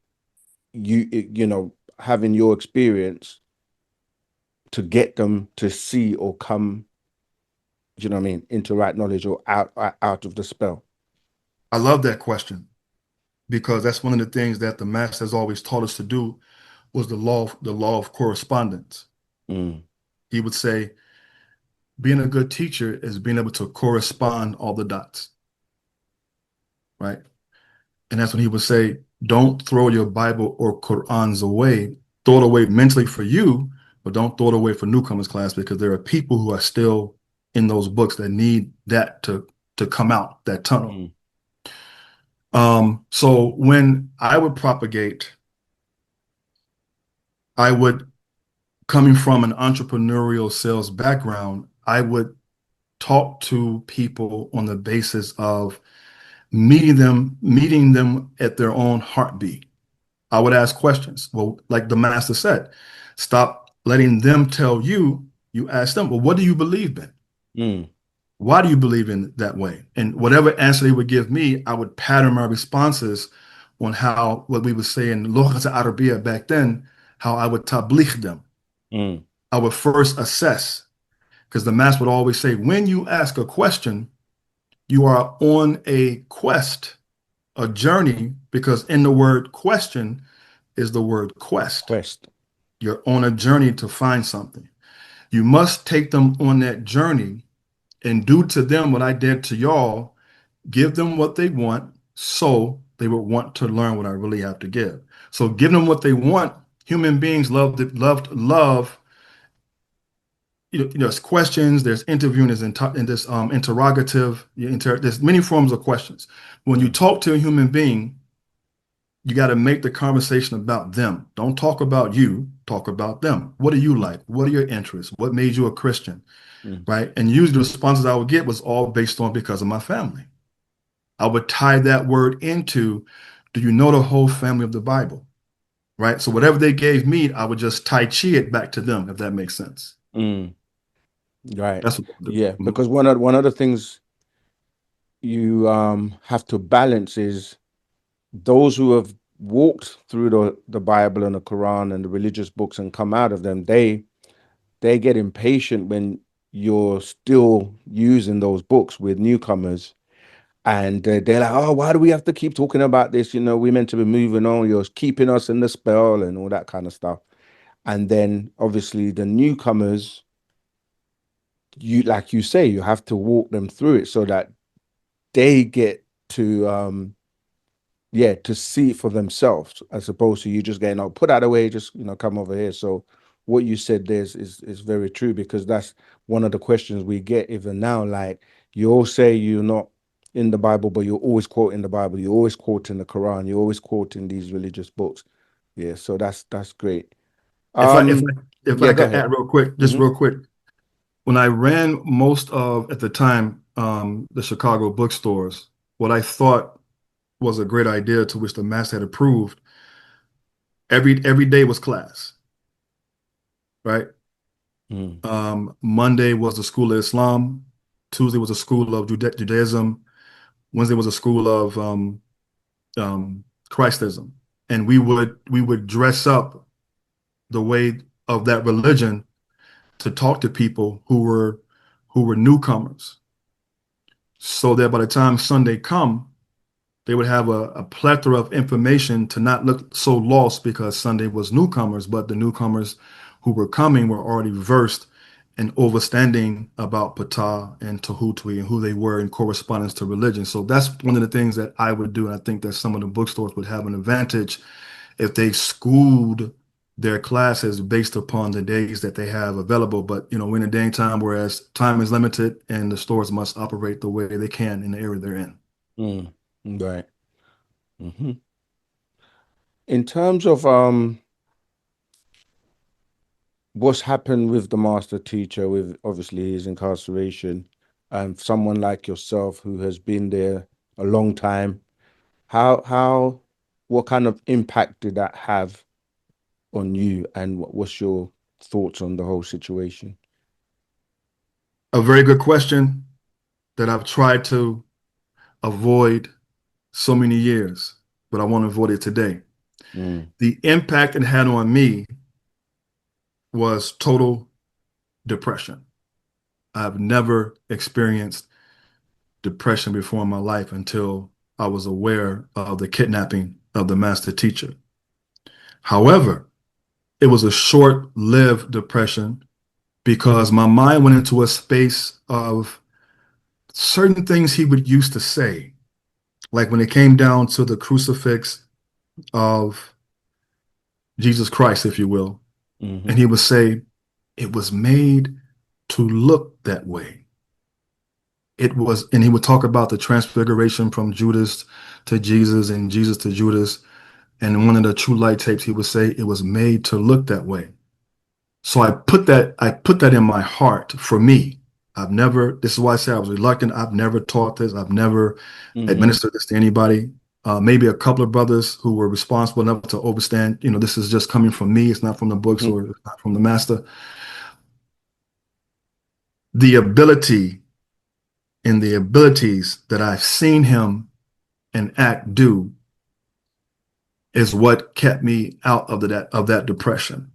S1: having your experience to get them to see or come, you know what I mean, into right knowledge or out of the spell?
S2: I love that question, because that's one of the things that the master has always taught us to do, was the law of correspondence.
S1: Mm.
S2: He would say, being a good teacher is being able to correspond all the dots, right? And that's when he would say, don't throw your Bible or Qurans away. Throw it away mentally for you, but don't throw it away for newcomers class, because there are people who are still in those books that need that to come out, that tunnel.
S1: Mm.
S2: So when I would propagate, I would, coming from an entrepreneurial sales background, I would talk to people on the basis of meeting them at their own heartbeat. I would ask questions. Well, like the master said, stop letting them tell you. You ask them, well, what do you believe in?
S1: Mm.
S2: Why do you believe in that way? And whatever answer they would give me, I would pattern my responses on how, what we would say in Lughat Arabiya back then, how I would tabligh them.
S1: Mm.
S2: I would first assess, because the master would always say, when you ask a question, you are on a quest, a journey, because in the word question is the word quest.
S1: Quest.
S2: You're on a journey to find something. You must take them on that journey and do to them what I did to y'all. Give them what they want, so they would want to learn what I really have to give. So give them what they want. Human beings love. There's questions, there's interviewing, there's interrogative. There's many forms of questions. When you
S1: Mm.
S2: talk to a human being, you got to make the conversation about them. Don't talk about you, talk about them. What do you like? What are your interests? What made you a Christian?
S1: Mm.
S2: Right? And usually the responses I would get was all based on because of my family. I would tie that word into, do you know the whole family of the Bible? right? So whatever they gave me, I would just Tai Chi it back to them, if that makes sense.
S1: Mm, right.
S2: That's what I do.
S1: Yeah,
S2: Mhm.
S1: because one of the things you have to balance is those who have walked through the Bible and the Quran and the religious books and come out of them, they get impatient when you're still using those books with newcomers. And they're like, oh, why do we have to keep talking about this? We're meant to be moving on. You're keeping us in the spell and all that kind of stuff. And then obviously the newcomers, like you say, you have to walk them through it so that they get to yeah, to see it for themselves, as opposed to you just getting, oh, put that away, just come over here. So what you said there is very true, because that's one of the questions we get even now. Like, you all say you're not in the Bible, but you're always quoting the Bible, you're always quoting the Quran, you're always quoting these religious books. Yeah, so that's great.
S2: If I if
S1: Um,
S2: I if
S1: yeah,
S2: I
S1: go
S2: could
S1: ahead.
S2: add real quick, just
S1: Hmm.
S2: real quick, when I ran most of at the time the Chicago bookstores, what I thought was a great idea to which the master had approved, every day was class, right?
S1: Mm,
S2: Monday was the School of Islam, Tuesday was a School of Judaism, Wednesday was a School of Christism, and we would dress up the way of that religion to talk to people who were newcomers, so that by the time Sunday come, they would have a plethora of information to not look so lost because Sunday was newcomers, but the newcomers who were coming were already versed and understanding about Ptah and Tehuti and who they were in correspondence to religion. So that's one of the things that I would do. And I think that some of the bookstores would have an advantage if they schooled their classes based upon the days that they have available. But we're in a day and time whereas time is limited and the stores must operate the way they can in the area they're in.
S1: mm, right. Hmm. In terms of what's happened with the master teacher, with obviously his incarceration, and someone like yourself who has been there a long time, how what kind of impact did that have on you, and what's your thoughts on the whole situation?
S2: A very good question that I've tried to avoid so many years, but I want to avoid it today.
S1: Mm,
S2: The impact it had on me was total depression. I've never experienced depression before in my life until I was aware of the kidnapping of the master teacher. However, it was a short-lived depression because my mind went into a space of certain things he would used to say, like when it came down to the crucifix of Jesus Christ, if you will. And
S1: hmm.
S2: he would say, it was made to look that way. It was, and he would talk about the transfiguration from Judas to Jesus and Jesus to Judas. And in one of the True Light tapes, he would say, it was made to look that way. So I put that in my heart for me. This is why I say I was reluctant. I've never taught this. I've never
S1: Hmm.
S2: administered this to anybody. Maybe a couple of brothers who were responsible enough to understand, this is just coming from me. It's not from the books or it's not from the master. The ability and the abilities that I've seen him and act do is what kept me out of that depression.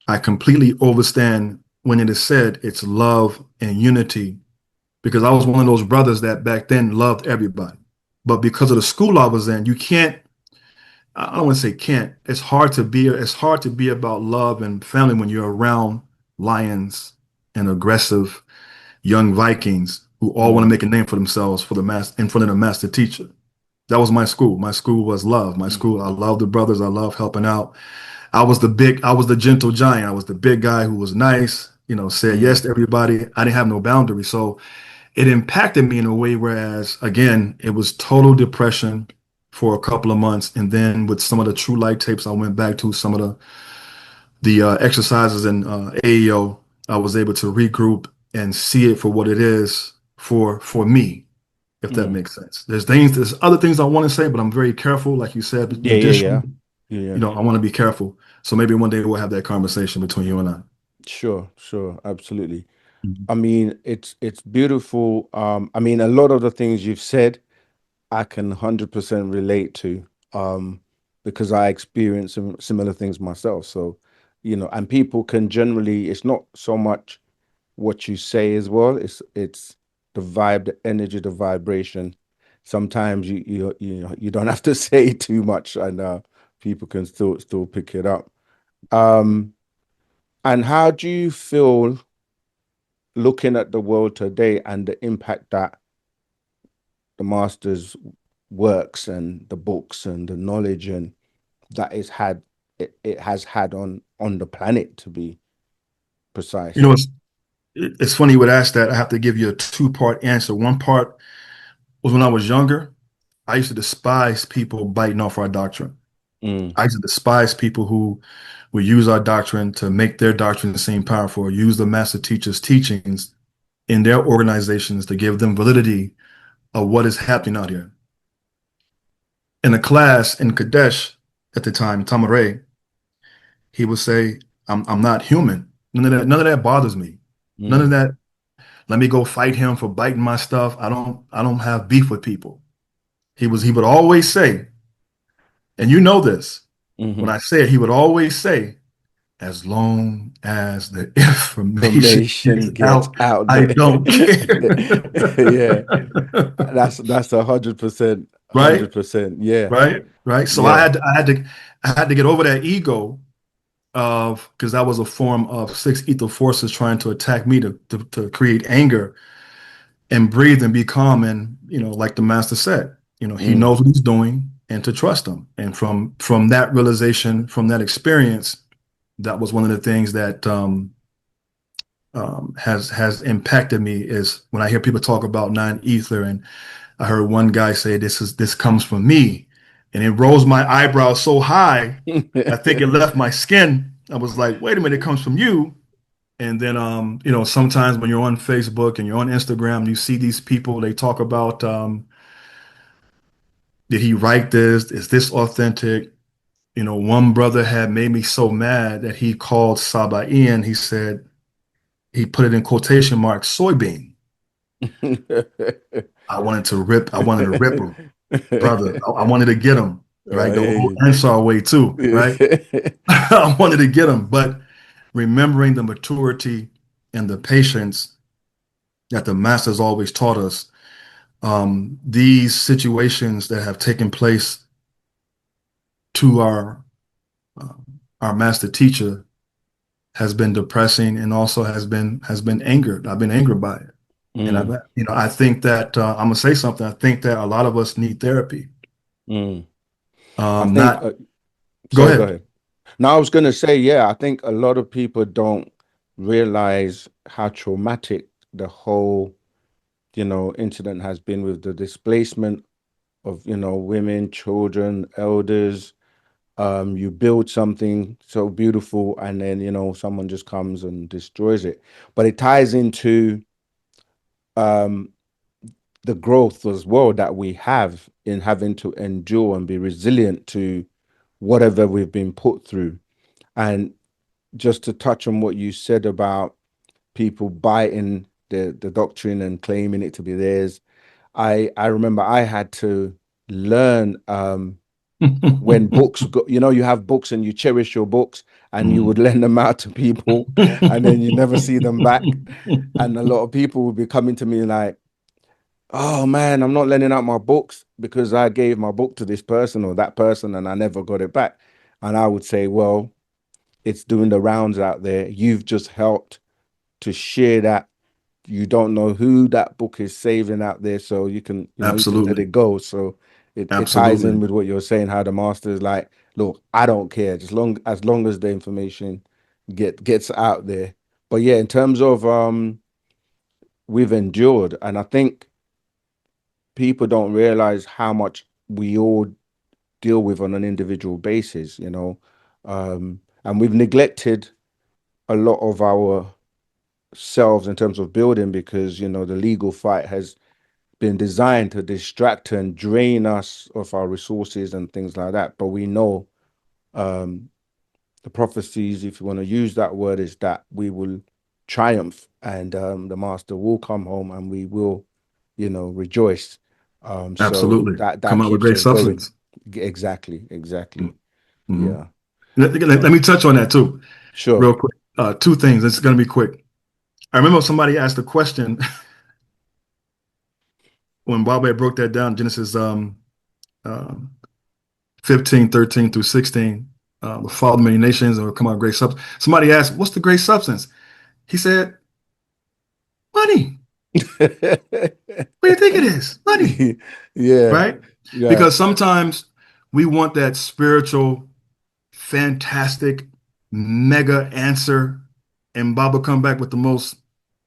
S2: I completely understand when it is said it's love and unity because I was one of those brothers that back then loved everybody. But because of the school I was in, you can't, I don't want to say can't. It's hard to be about love and family when you're around lions and aggressive young Vikings who all want to
S1: Mm,
S2: make a name for themselves for the master in front of the master teacher. That was my school. My school was love. My
S1: mm,
S2: school, I loved the brothers. I loved helping out. I was the gentle giant. I was the big guy who was nice, said yes
S1: mm,
S2: to everybody. I didn't have no boundaries. So it impacted me in a way, whereas again, it was total depression for a couple of months. And then with some of the True Light tapes, I went back to some of the exercises in AEO. I was able to regroup and see it for what it is for me, if that
S1: mm.
S2: makes sense. There's other things I want to say, but I'm very careful, like you said,
S1: Yeah, yeah,
S2: judicial.
S1: yeah. Yeah.
S2: I want to be careful. So maybe one day we'll have that conversation between you and I.
S1: Sure, sure, absolutely.
S2: Mhm.
S1: I mean, it's beautiful. I mean, a lot of the things you've said, I can 100% relate to, because I experience some similar things myself. So, and people can generally, it's not so much what you say as well. It's the vibe, the energy, the vibration. Sometimes you don't have to say too much, and people can still pick it up. Um, and how do you feel looking at the world today and the impact that the master's works and the books and the knowledge and that it has had on the planet, to be
S2: You
S1: precise?
S2: know, it's funny you would ask that. I have to give you a two-part answer. One part was when I was younger, I used to despise people biting off our doctrine.
S1: Mm,
S2: I used to despise people who would use our doctrine to make their doctrine seem powerful, or use the master teacher's teachings in their organizations to give them validity of what is happening out here. In a class in Kadesh at the time, Tamaray, he would say, I'm not human. None of that bothers me. None of
S1: mm,
S2: that, let me go fight him for biting my stuff. I don't have beef with people. He would always say, and you know this, when
S1: hmm.
S2: I say it, he would always say, as long as the information
S1: Information
S2: gets
S1: gets
S2: out,
S1: out
S2: I
S1: there.
S2: don't care.
S1: Yeah, that's 100%,
S2: Right?
S1: 100%. Yeah,
S2: Right. So I
S1: yeah.
S2: had to, I had to I had to get over that ego of, because that was a form of six ether forces trying to attack me to create anger, and breathe and be calm, and like the master said, he
S1: Mm,
S2: knows what he's doing, and to trust him. And from that realization, from that experience, that was one of the things that has impacted me, is when I hear people talk about non-ether. And I heard one guy say, this comes from me, and it rose my eyebrow so high, I think it left my skin. I was like, wait a minute, it comes from you. And then sometimes when you're on Facebook and you're on Instagram, you see these people, they talk about, did he write this? Is this authentic? One brother had made me so mad that he called Sabaean. He said, he put it in quotation marks, soybean. I wanted to rip him, brother. I wanted to get him, right?
S1: I
S2: The
S1: hear
S2: whole
S1: you.
S2: Ansar way too, right? I wanted to get him, but remembering the maturity and the patience that the masters always taught us, these situations that have taken place to uh, our master teacher has been depressing, and also has been angered. I've been angered by it. And
S1: Mm,
S2: I think that I'm gonna say something. I think that a lot of us need therapy.
S1: mm. I think,
S2: Not Go
S1: sorry, go
S2: ahead.
S1: ahead. Now, I was going to say, yeah, I think a lot of people don't realize how traumatic the whole, incident has been with the displacement of, women, children, elders. You build something so beautiful and then, someone just comes and destroys it. But it ties into um, the growth as well that we have in having to endure and be resilient to whatever we've been put through. And just to touch on what you said about people biting the doctrine and claiming it to be theirs, I remember I had to learn, when books go, you have books and you cherish your books and you would
S2: Mhm.
S1: lend them out to people and then you never see them back. And a lot of people would be coming to me like, oh man, I'm not lending out my books because I gave my book to this person or that person and I never got it back. And I would say, well, it's doing the rounds out there. You've just helped to share that. You don't know who that book is saving out there, so you can let
S2: Absolutely.
S1: it go. So it ties in
S2: Absolutely.
S1: with what you're saying, how the master is like, look, I don't care, just as long as the information gets out there. But yeah, in terms of we've endured, and I think people don't realize how much we all deal with on an individual basis. And we've neglected a lot of our selves in terms of building because the legal fight has been designed to distract and drain us of our resources and things like that. But we know um, the prophecies, if you want to use that word, is that we will triumph and the master will come home and we will, rejoice. So
S2: Absolutely.
S1: that
S2: Come out with
S1: keeps
S2: great
S1: us going.
S2: substance.
S1: Exactly, exactly.
S2: Mm-hmm.
S1: Yeah.
S2: Let me touch on that too,
S1: Sure.
S2: real quick. Two things. It's going to be quick. I remember somebody asked a question when Baba broke that down, Genesis um, 15, 13 through 16, the fall of many nations or come out great substance. Somebody asked, what's the great substance? He said, money. What do you think it is? Money,
S1: Yeah,
S2: right?
S1: yeah.
S2: Because sometimes we want that spiritual, fantastic, mega answer, and Baba come back with the most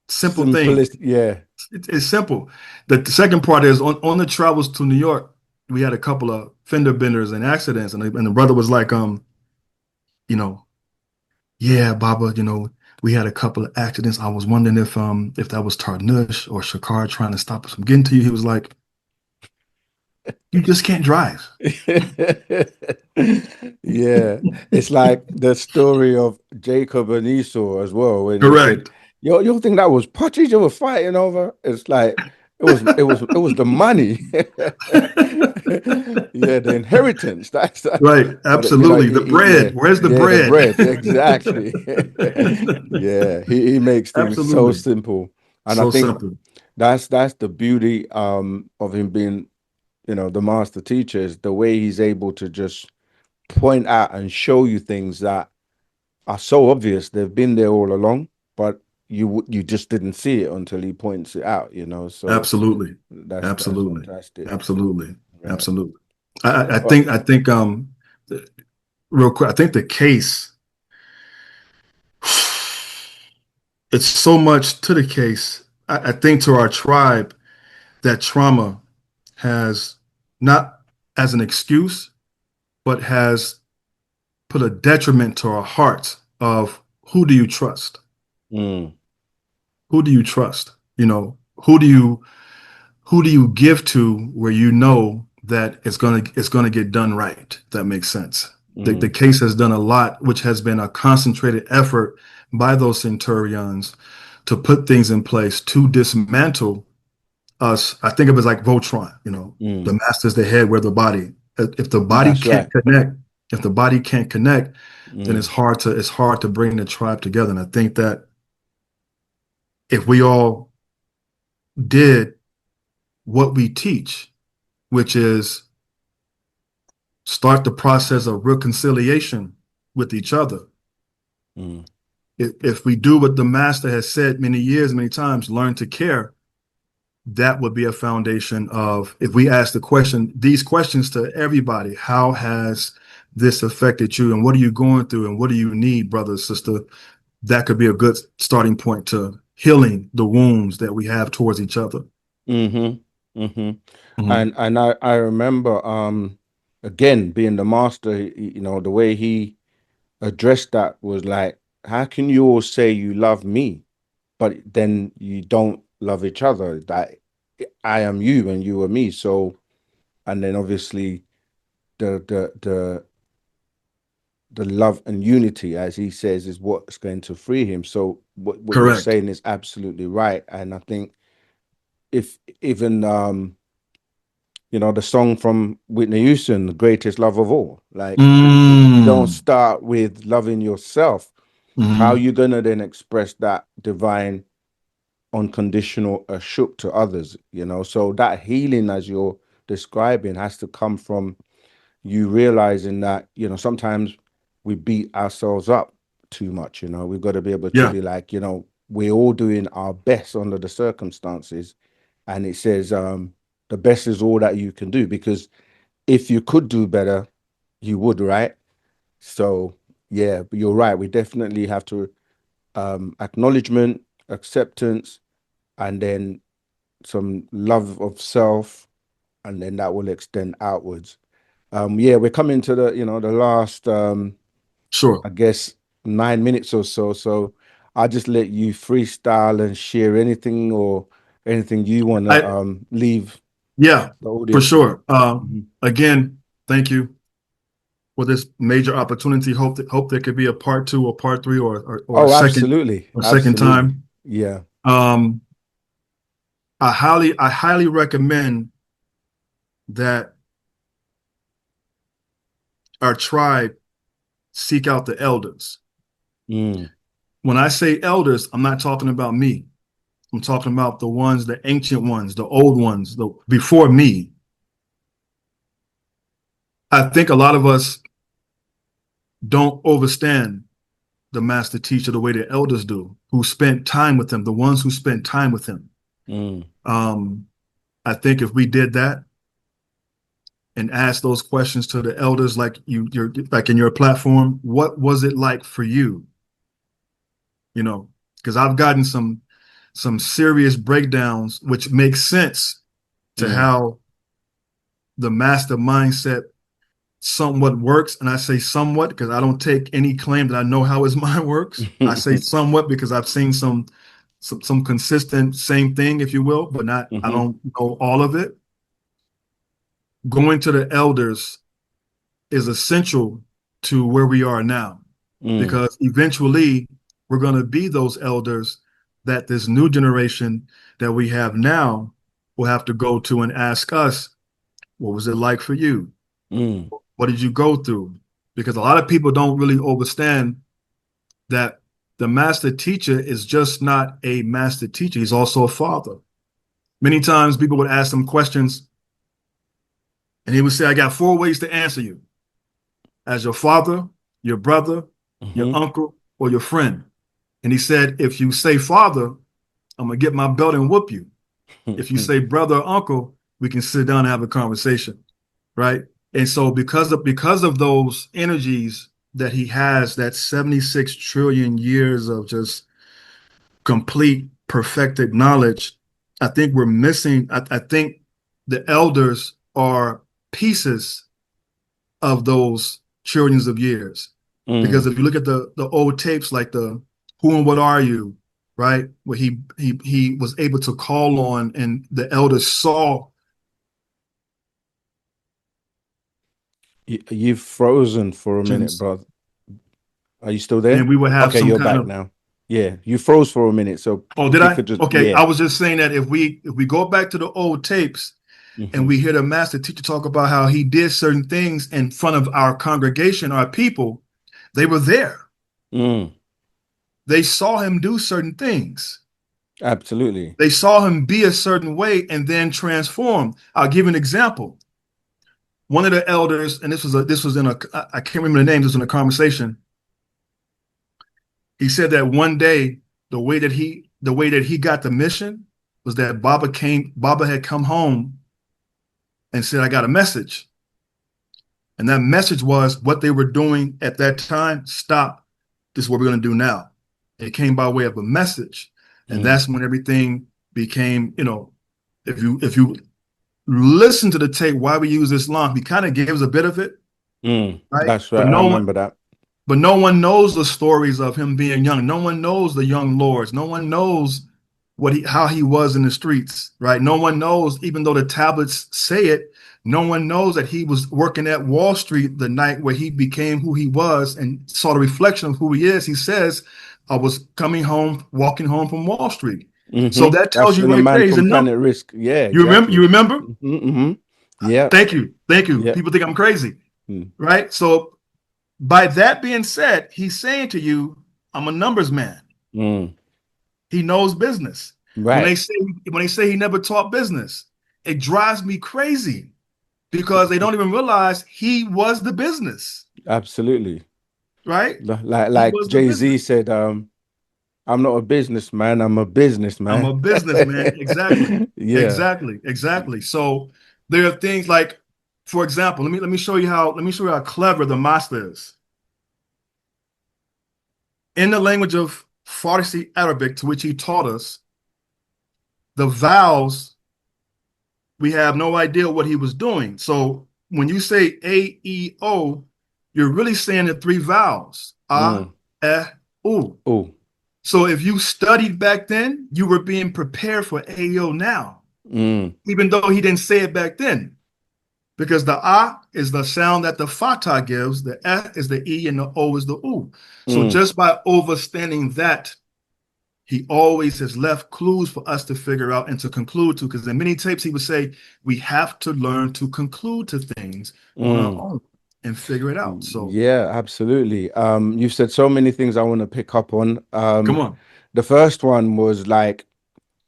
S2: simple thing.
S1: Simplest, yeah.
S2: It's simple. The second part is on the travels to New York, we had a couple of fender benders and accidents, and the brother was like, you know, yeah, Baba, we had a couple of accidents. I was wondering if that was Tarnush or Shakar trying to stop us from getting to you. He was like, you just can't drive.
S1: Yeah, it's like the story of Jacob and Esau as well, when he said,
S2: Correct.
S1: you think that was pottage you were fighting over?" It's like it was the money. Yeah, the inheritance. That's that.
S2: Right.
S1: But
S2: Absolutely. The
S1: yeah,
S2: bread. Where's the
S1: yeah, the
S2: bread?
S1: bread, exactly. Yeah, he makes things so
S2: Absolutely.
S1: simple, and I
S2: So
S1: think
S2: simple.
S1: that's the beauty of him being, the master teacher, is the way he's able to just point out and show you things that are so obvious. They've been there all along, but you just didn't see it until he points it out. So
S2: Absolutely.
S1: that's
S2: Absolutely.
S1: fantastic.
S2: Absolutely.
S1: Right.
S2: Absolutely. I
S1: Well,
S2: think real quick, I think the case, it's so much to the case. I think to our tribe that trauma has not as an excuse, but has put a detriment to our hearts of who do you trust?
S1: mm,
S2: Who do you trust? Who do you give to where that it's gonna get done right? If that makes sense. The
S1: mm,
S2: case has done a lot, which has been a concentrated effort by those centurions to put things in place to dismantle us. I think of it as like Voltron, the
S1: mm.
S2: master's the head, we're the body. If the body
S1: That's
S2: can't
S1: right.
S2: connect, if the body can't connect, then it's
S1: Mm,
S2: hard to bring the tribe together. And I think that if we all did what we teach, which is start the process of reconciliation with each other.
S1: mm,
S2: If we do what the master has said many years, many times, learn to care, that would be a foundation of, if we ask these questions to everybody, how has this affected you and what are you going through and what do you need, brother, sister? That could be a good starting point to healing the wounds that we have towards each other.
S1: mm-hmm, mm-hmm.
S2: Mhm.
S1: And I remember, again, being the master, the way he addressed that was like, how can you all say you love me, but then you don't love each other? That I am you and you are me. So, and then obviously the love and unity, as he says, is what's going to free him. So what you're
S2: Correct.
S1: saying is absolutely right. And I think, if even the song from Whitney Houston, "The Greatest Love of All," like, if you don't
S2: Mm.
S1: start with loving yourself, how
S2: Mhm.
S1: you gonna then express that divine unconditional ashuk to others? So that healing, as you're describing, has to come from you realizing that, sometimes we beat ourselves up too much. We've got to be able to
S2: Yeah.
S1: be like, we're all doing our best under the circumstances. And it says, the best is all that you can do, because if you could do better, you would, right? So yeah, but you're right. We definitely have to, acknowledgement, acceptance, and then some love of self, and then that will extend outwards. Yeah, we're coming to the last,
S2: Sure.
S1: I guess, 9 minutes or so. So I'll just let you freestyle and share anything you want to
S2: I
S1: leave
S2: Yeah,
S1: the
S2: for
S1: audience with.
S2: sure.
S1: Mhm.
S2: Again, thank you. for this major opportunity. Hope there could be a part two or part three or a
S1: Oh, absolutely.
S2: second
S1: Absolutely.
S2: time.
S1: Yeah.
S2: Um, I highly recommend that our tribe seek out the elders.
S1: Mm,
S2: When I say elders, I'm not talking about me. I'm talking about the ones, the ancient ones, the old ones, the before me. I think a lot of us don't understand the master teacher the way the elders do, who spent time with him, the ones who spent time with him.
S1: mm,
S2: Um, I think if we did that and asked those questions to the elders, like you're like in your platform, what was it like for you? You know, because I've gotten some serious breakdowns, which makes sense to
S1: mm.
S2: how the master mindset somewhat works. And I say somewhat because I don't take any claim that I know how his mind works. I say somewhat because I've seen some consistent same thing, if you will, but not I
S1: Hmm.
S2: don't know all of it. Going to the elders is essential to where we are now
S1: Mm,
S2: because eventually we're going to be those elders that this new generation that we have now will have to go to and ask us, what was it like for you?
S1: mm,
S2: What did you go through? Because a lot of people don't really understand that the master teacher is just not a master teacher. He's also a father. Many times people would ask him questions and he would say, I got four ways to answer you as your father, your brother, your
S1: hmm.
S2: uncle, or your friend. And he said, if you say father, I'm going to get my belt and whoop you. If you say brother or uncle, we can sit down and have a conversation. Right. And so because of those energies that he has, that 76 trillion years of just complete perfected knowledge, I think we're missing. I think the elders are pieces of those trillions of years. Because
S1: Mm,
S2: if you look at the old tapes, like the Who and What Are You, right? Where he was able to call on and the elders saw.
S1: you've frozen for a minute, bro. Are you still there?
S2: And we would have
S1: Okay,
S2: some
S1: you're
S2: kind
S1: back
S2: of.
S1: now. Yeah, you froze for a minute. So
S2: Oh, did
S1: if you
S2: I?
S1: could just,
S2: Okay,
S1: yeah.
S2: I was just saying that if we go back to the old tapes and
S1: Hmm.
S2: we hear the master teacher talk about how he did certain things in front of our congregation, our people, they were there.
S1: Mm,
S2: They saw him do certain things.
S1: absolutely.
S2: They saw him be a certain way and then transform. I'll give an example. One of the elders, and this was in a I can't remember the name. This was in a conversation. He said that one day the way that he got the mission was that Baba had come home and said, I got a message. And that message was what they were doing at that time. Stop. This is what we're going to do now. It came by way of a message. And
S1: Mm,
S2: that's when everything became, if you listen to the tape, why we use Islam, he kind of gives a bit of it, right?
S1: that's right. I remember that.
S2: But no one knows the stories of him being young. No one knows the young lords. No one knows how he was in the streets, right? No one knows, even though the tablets say it, no one knows that he was working at Wall Street the night where he became who he was and saw the reflection of who he is. He says, I was coming home, walking home from Wall Street. So
S1: Hmm.
S2: that tells
S1: That's
S2: you
S1: in the
S2: right there,
S1: man
S2: he's a
S1: from
S2: number.
S1: Planet Risk. Yeah,
S2: You remember? You
S1: exactly.
S2: remember?
S1: Hmm. Hmm. Yeah.
S2: Thank you. Thank you.
S1: Yeah.
S2: People think I'm crazy,
S1: Mm,
S2: right? So by that being said, he's saying to you, I'm a numbers man.
S1: mm.
S2: He knows business. When
S1: Right.
S2: they say when they say he never taught business, it drives me crazy because they don't even realize he was the business,
S1: Absolutely.
S2: right? He
S1: Like
S2: was the
S1: Jay-Z
S2: business.
S1: said, I'm not a businessman, I'm a
S2: I'm
S1: businessman.
S2: a businessman. Exactly.
S1: Yeah.
S2: Exactly. Exactly. So there are things like, for example, let me show you how clever the master is. In the language of Farsi Arabic, to which he taught us, the vowels, we have no idea what he was doing. So when you say A, E, O, you're really saying the three vowels, A,
S1: Mm.
S2: E, U.
S1: Oh.
S2: So if you studied back then, you were being prepared for AO now,
S1: Mm.
S2: even though he didn't say it back then. because the ah is the sound that the fata gives, the eh is the e, and the o is the u. So
S1: Mm,
S2: just by understanding that, he always has left clues for us to figure out and to conclude to. Because in many tapes, he would say, we have to learn to conclude to things on our
S1: mm.
S2: own and figure it out. So
S1: Yeah, absolutely. You've said so many things I want to pick up on.
S2: come on.
S1: The first one was like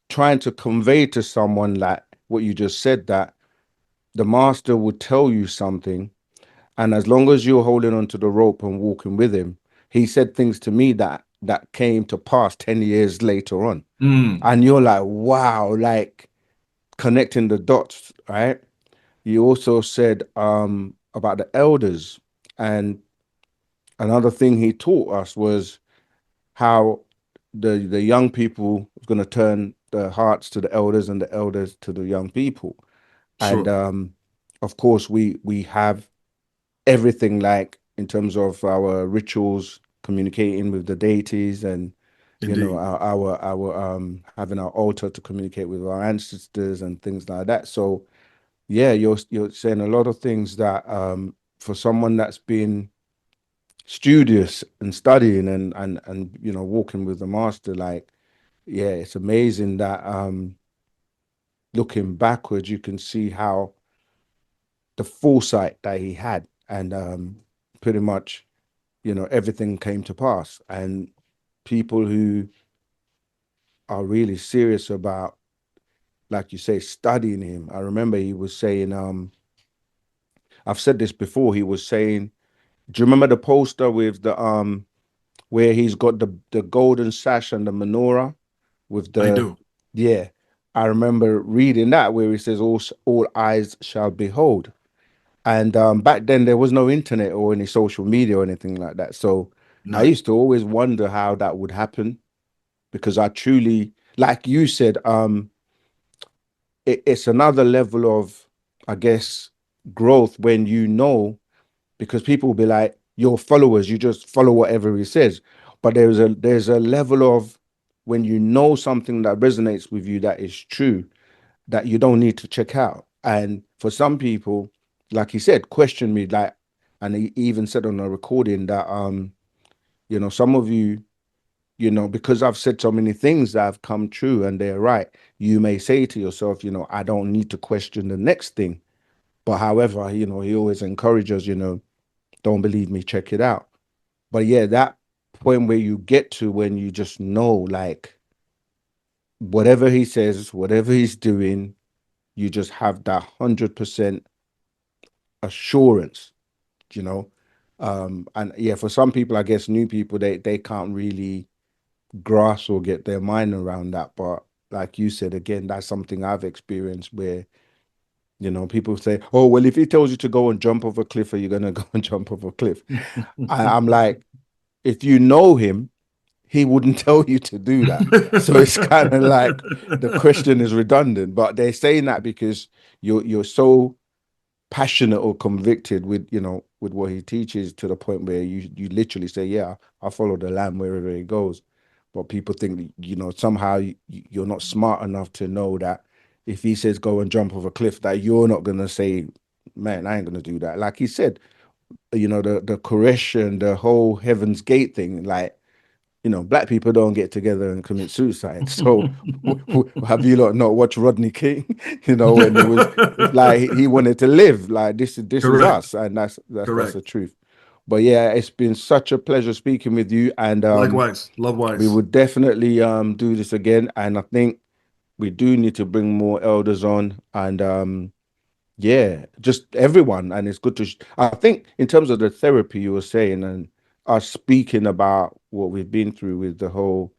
S1: trying to convey to someone like what you just said, that the master would tell you something, and as long as you're holding onto the rope and walking with him, he said things to me that came to pass 10 years later on.
S2: Mm,
S1: And you're like, wow, like connecting the dots, right? You also said about the elders, and another thing he taught us was how the young people was going to turn the hearts to the elders and the elders to the young people. And
S2: sure.
S1: of course we have everything, like in terms of our rituals, communicating with the deities, and
S2: Indeed.
S1: our having our altar to communicate with our ancestors and things like that. So yeah, you're saying a lot of things that for someone that's been studious and studying and walking with the master, like yeah, it's amazing that looking backwards you can see how the foresight that he had, and pretty much everything came to pass. And people who are really serious about, like you say, studying him. I remember he was saying, I've said this before, he was saying, do you remember the poster with the where he's got the golden sash and the menorah with
S2: I
S1: the,
S2: do.
S1: yeah, I remember reading that where he says all eyes shall behold. And back then there was no internet or any social media or anything like that. So I
S2: None.
S1: used to always wonder how that would happen, because I truly, like you said, it's another level of, I guess, growth when because people will be like, your followers, you just follow whatever he says. But there's a level of when you know something that resonates with you, that is true, that you don't need to check out. And for some people, like he said, question me, like, and he even said on a recording that some of you, because I've said so many things that have come true and they're right, you may say to yourself, I don't need to question the next thing. But however, he always encourages, don't believe me, check it out. But yeah, that point where you get to when you just know, like, whatever he says, whatever he's doing, you just have that 100% assurance, you know. And yeah, for some people, I guess new people, they can't really grasp or get their mind around that. But like you said, again, that's something I've experienced where, people say, oh, well, if he tells you to go and jump off a cliff, are you gonna go and jump off a cliff? I'm like, if you know him, he wouldn't tell you to do that. So it's kind of like the question is redundant, but they're saying that because you're so passionate or convicted with with what he teaches, to the point where you literally say, yeah, I follow the lamb wherever it goes. But people think somehow you're not smart enough to know that if he says go and jump off a cliff, that you're not gonna say, man, I ain't gonna do that. Like he said, the Koresh, the whole Heaven's Gate thing, like, black people don't get together and commit suicide. So have you lot not watched Rodney King? When it was, it's like he wanted to live. Like, this is
S2: Correct.
S1: us, and that's
S2: Correct.
S1: the truth. But yeah, it's been such a pleasure speaking with you, and
S2: Likewise.
S1: we
S2: Lovewise.
S1: would definitely do this again. And I think we do need to bring more elders on, and yeah, just everyone. And it's good to, I think, in terms of the therapy you were saying, and us speaking about what we've been through with the whole,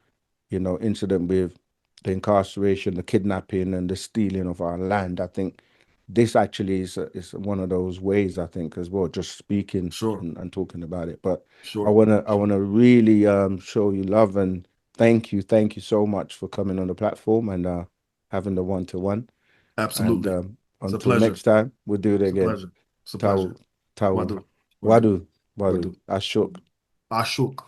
S1: incident with the incarceration, the kidnapping, and the stealing of our land. I think this actually is one of those ways, I think, as well, just speaking
S2: Sure.
S1: and talking about it. But I
S2: Sure.
S1: wanna I
S2: Sure.
S1: wanna really show you love and thank you so much for coming on the platform and having the one-to-one. And
S2: Absolutely. It's a
S1: until
S2: pleasure.
S1: next time, we'll do it
S2: It's a
S1: again.
S2: pleasure. It's a
S1: Tau,
S2: pleasure.
S1: tau,
S2: Wadu. Wadu.
S1: wadu, wadu,
S2: Wadu.
S1: ashok.
S2: Ashok.